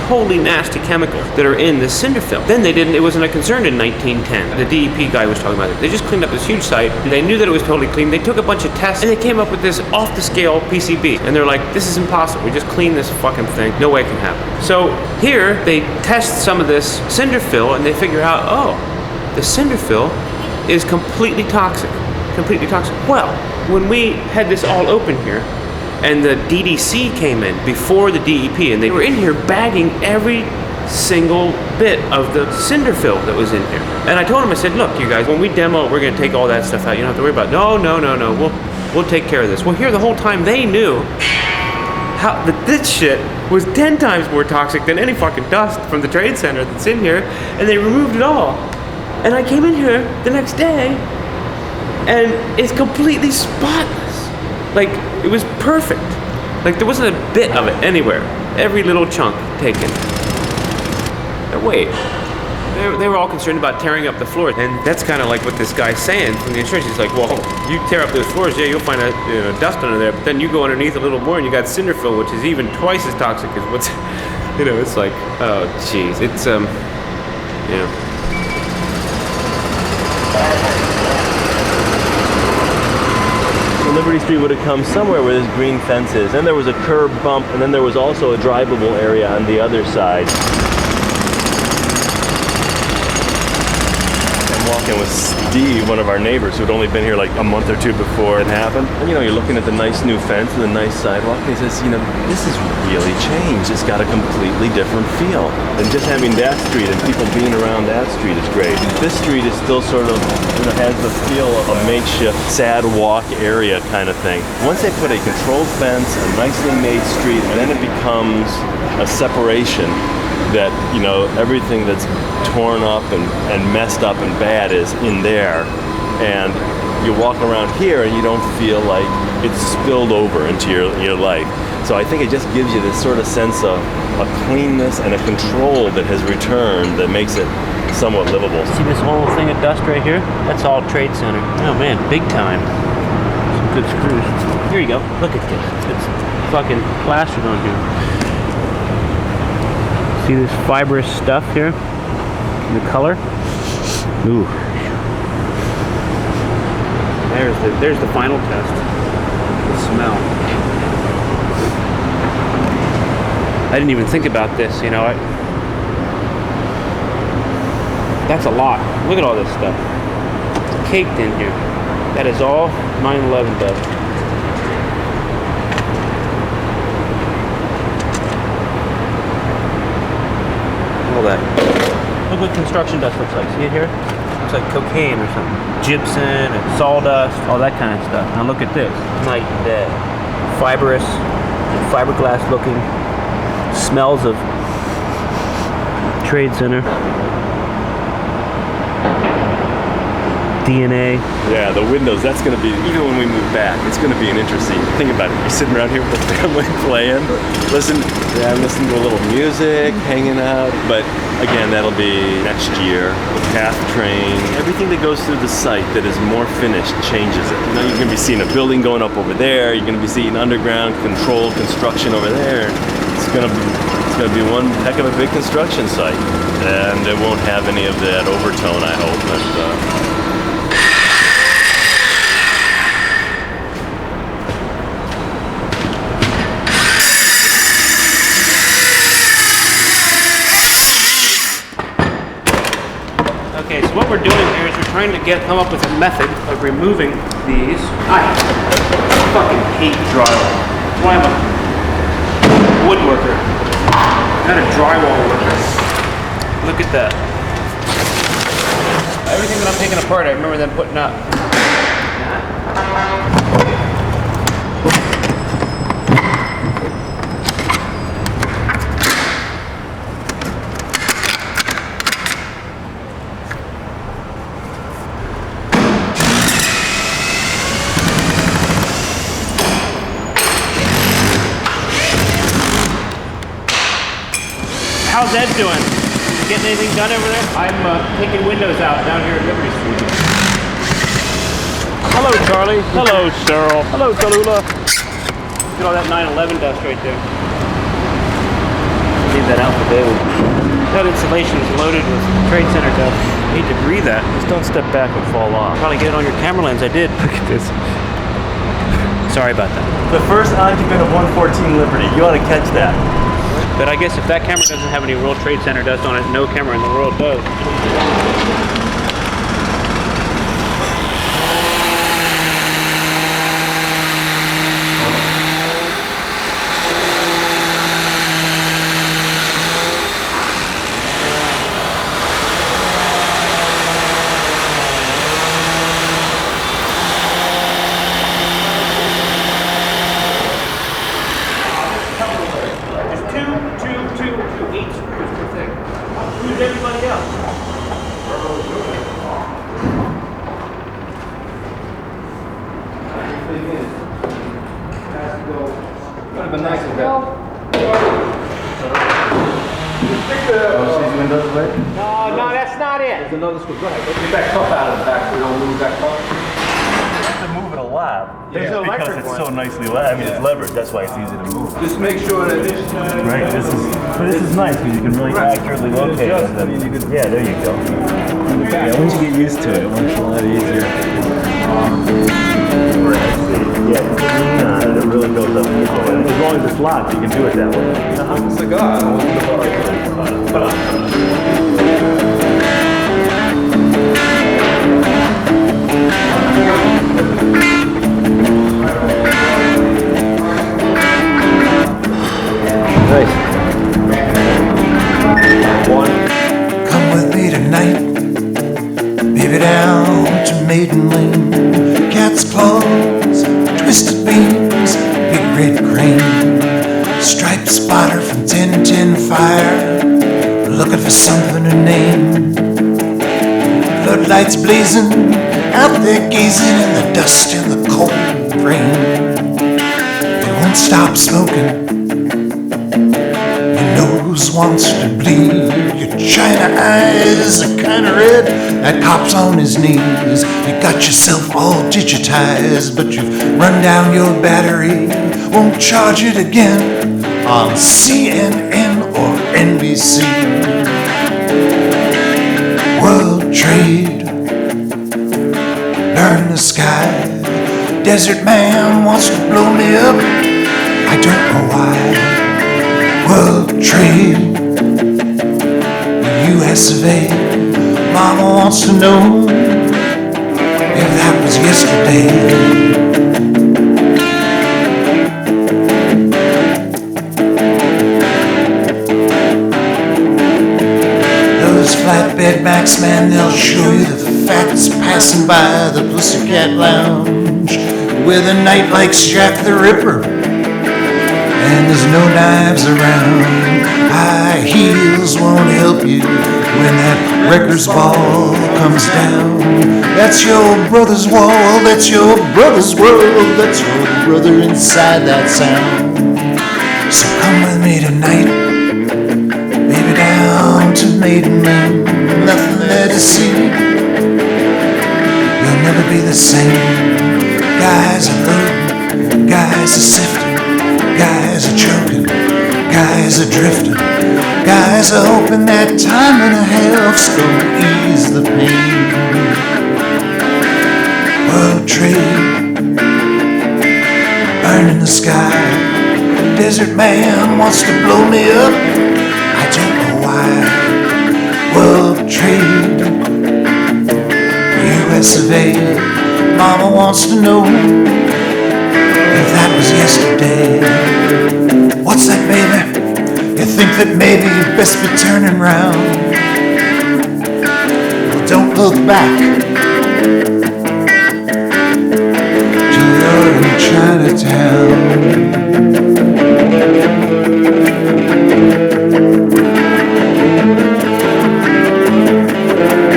totally nasty chemicals that are in the cinder fill. Then they didn't, it wasn't a concern in 1910. The DEP guy was talking about it. They just cleaned up this huge site. They knew that it was totally clean. They took a bunch of tests and they came up with this off the scale PCB. And they're like, this is impossible. We just clean this fucking thing. No way it can happen. So here they test some of this cinder fill and they figure out, oh, the cinder fill is completely toxic. Completely toxic. Well, when we had this all open here, and the DDC came in before the DEP, and they were in here bagging every single bit of the cinder fill that was in here. And I told them, I said, look, you guys, when we demo, we're gonna take all that stuff out. You don't have to worry about it. No, we'll take care of this. Well, here the whole time they knew how that this shit was 10 times more toxic than any fucking dust from the trade center that's in here, and they removed it all. And I came in here the next day, and it's completely spotless. Like, it was perfect. Like, there wasn't a bit of it anywhere. Every little chunk taken. Now, wait. They were all concerned about tearing up the floor. And that's kind of like what this guy's saying from the insurance. He's like, well, you tear up those floors, yeah, you'll find dust under there. But then you go underneath a little more and you got cinder fill, which is even twice as toxic as what's, it's like, oh, jeez. It's, Liberty Street would have come somewhere where this green fence is. Then there was a curb bump, and then there was also a drivable area on the other side. I'm walking with Steve, one of our neighbors, who had only been here like a month or two before it happened. And you're looking at the nice new fence and the nice sidewalk, and he says, this is really changed. It's got a completely different feel. And just having that street and people being around that street is great. This street is still sort of, has the feel of a makeshift sad walk area kind of thing. Once they put a controlled fence, a nicely made street, then it becomes a separation that, everything that's torn up and messed up and bad is in there. And you walk around here and you don't feel like it's spilled over into your life. So I think it just gives you this sort of sense of a cleanness and a control that has returned that makes it somewhat livable. See this whole thing of dust right here? That's all Trade Center. Oh man, big time. Some good screws. Here you go. Look at this. It's fucking plastered on here. See this fibrous stuff here? The color? Ooh. There's the final test. The smell. I didn't even think about this, that's a lot. Look at all this stuff. It's caked in here. That is all 9/11 dust. All that. Look what construction dust looks like. See it here? Looks like cocaine or something. Gypsum and sawdust, all that kind of stuff. Now look at this. Night and day. Fibrous, fiberglass looking. Smells of Trade Center. DNA. Yeah, the windows, that's going to be, even when we move back, it's going to be an interesting, think about it, you're sitting around here with the family playing, listen to a little music, hanging out, but again, that'll be next year. The path train, everything that goes through the site that is more finished changes it. You're going to be seeing a building going up over there, you're going to be seeing underground controlled construction over there. It's going to be one heck of a big construction site, and it won't have any of that overtone, I hope. But, Okay, so what we're doing here is we're trying to come up with a method of removing these. I fucking hate drywall. That's why I'm a woodworker, not a drywall worker. Look at that. Everything that I'm taking apart, I remember them putting up. How's Ed doing? Getting anything done over there? I'm taking windows out down here at Liberty Street. Hello, Charlie. Hello, Cheryl. Hello, Tallulah. Look at all that 9/11 dust right there. Leave that out for David. That insulation is loaded with Trade Center dust. I hate to breathe that. Just don't step back and fall off. Probably get it on your camera lens. I did. Look at this. Sorry about that. The first occupant of 114 Liberty. You ought to catch that. But I guess if that camera doesn't have any World Trade Center dust on it, no camera in the world does. Everybody else. Would have been nice if that. No, that's not it. There's another screw. Go ahead. Get that cup out of the back so we don't lose that cup. You have to move it a lot. There's no because electric it's one. so nicely I mean, it's levered. That's why it's easy to move. Just make sure that this. Right. This is nice because you can really accurately locate it. Yeah, there you go. Yeah, once you get used to it, it makes it a lot easier. Yeah, it really goes up. As long as it's locked, you can do it that way. Cigar. Come with me tonight, baby, down to Maiden Lane. Cat's claws, twisted beams, big red crane, striped spotter from 1010 Fire, looking for something to name. Floodlights blazing, out there gazing in the dust and the cold rain. They won't stop smoking. Nose wants to bleed. Your china eyes are kinda red. That cop's on his knees. You got yourself all digitized, but you've run down your battery. Won't charge it again on CNN or NBC. World trade, burn the sky. Desert man wants to blow me up. I don't know why. World trade, US of A. Mama wants to know if that was yesterday. Those flatbed Max, man, they'll show you the facts passing by the Pussycat Lounge with a night like Jack the Ripper. And there's no knives around. High heels won't help you when that wrecker's ball comes down. That's your brother's wall, that's your brother's world, that's your brother inside that sound. So come with me tonight, baby, down to Maiden Lane. Nothing there to see. You'll never be the same. Guys are loading, guys are sifting. Guys are choking, guys are drifting, guys are hoping that time and a half's gonna ease the pain. World trade, burning the sky. Desert man wants to blow me up. I don't know why. World trade, of A. Mama wants to know if that was yesterday. What's that, baby? You think that maybe you'd best be turning round? Well, don't look back till you're in Chinatown.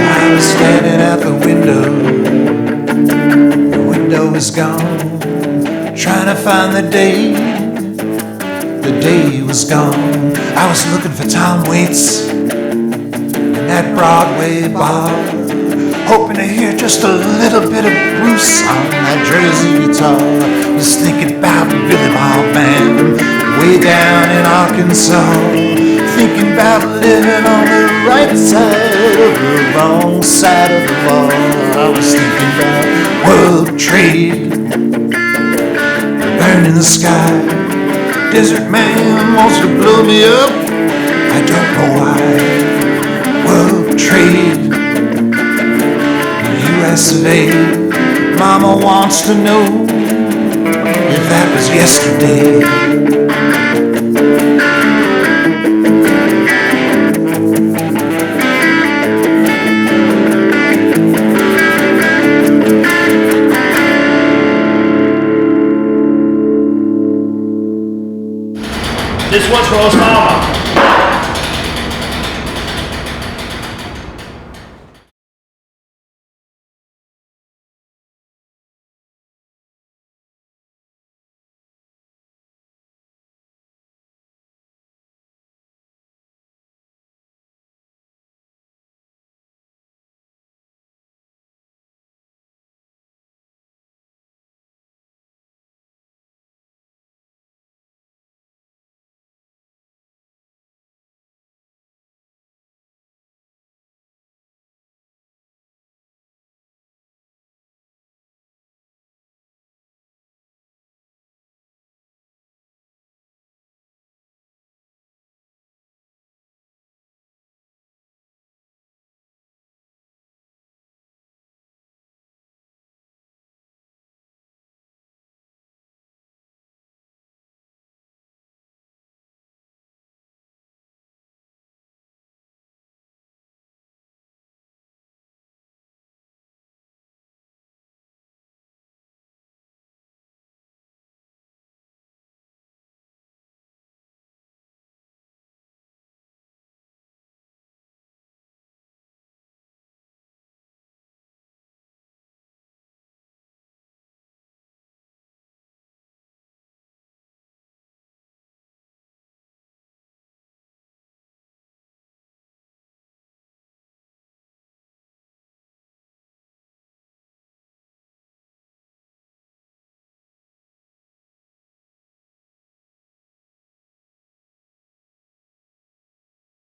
I was standing at the window. The window is gone. Trying to find the day. The day was gone. I was looking for Tom Waits in that Broadway bar, hoping to hear just a little bit of Bruce on that Jersey guitar. Was thinking about Billy Bob Band way down in Arkansas, thinking about living on the right side of the wrong side of the law. I was thinking about world trade burning the sky. Desert man wants to blow me up. I don't know why. World trade, US of A. Mama wants to know if that was yesterday.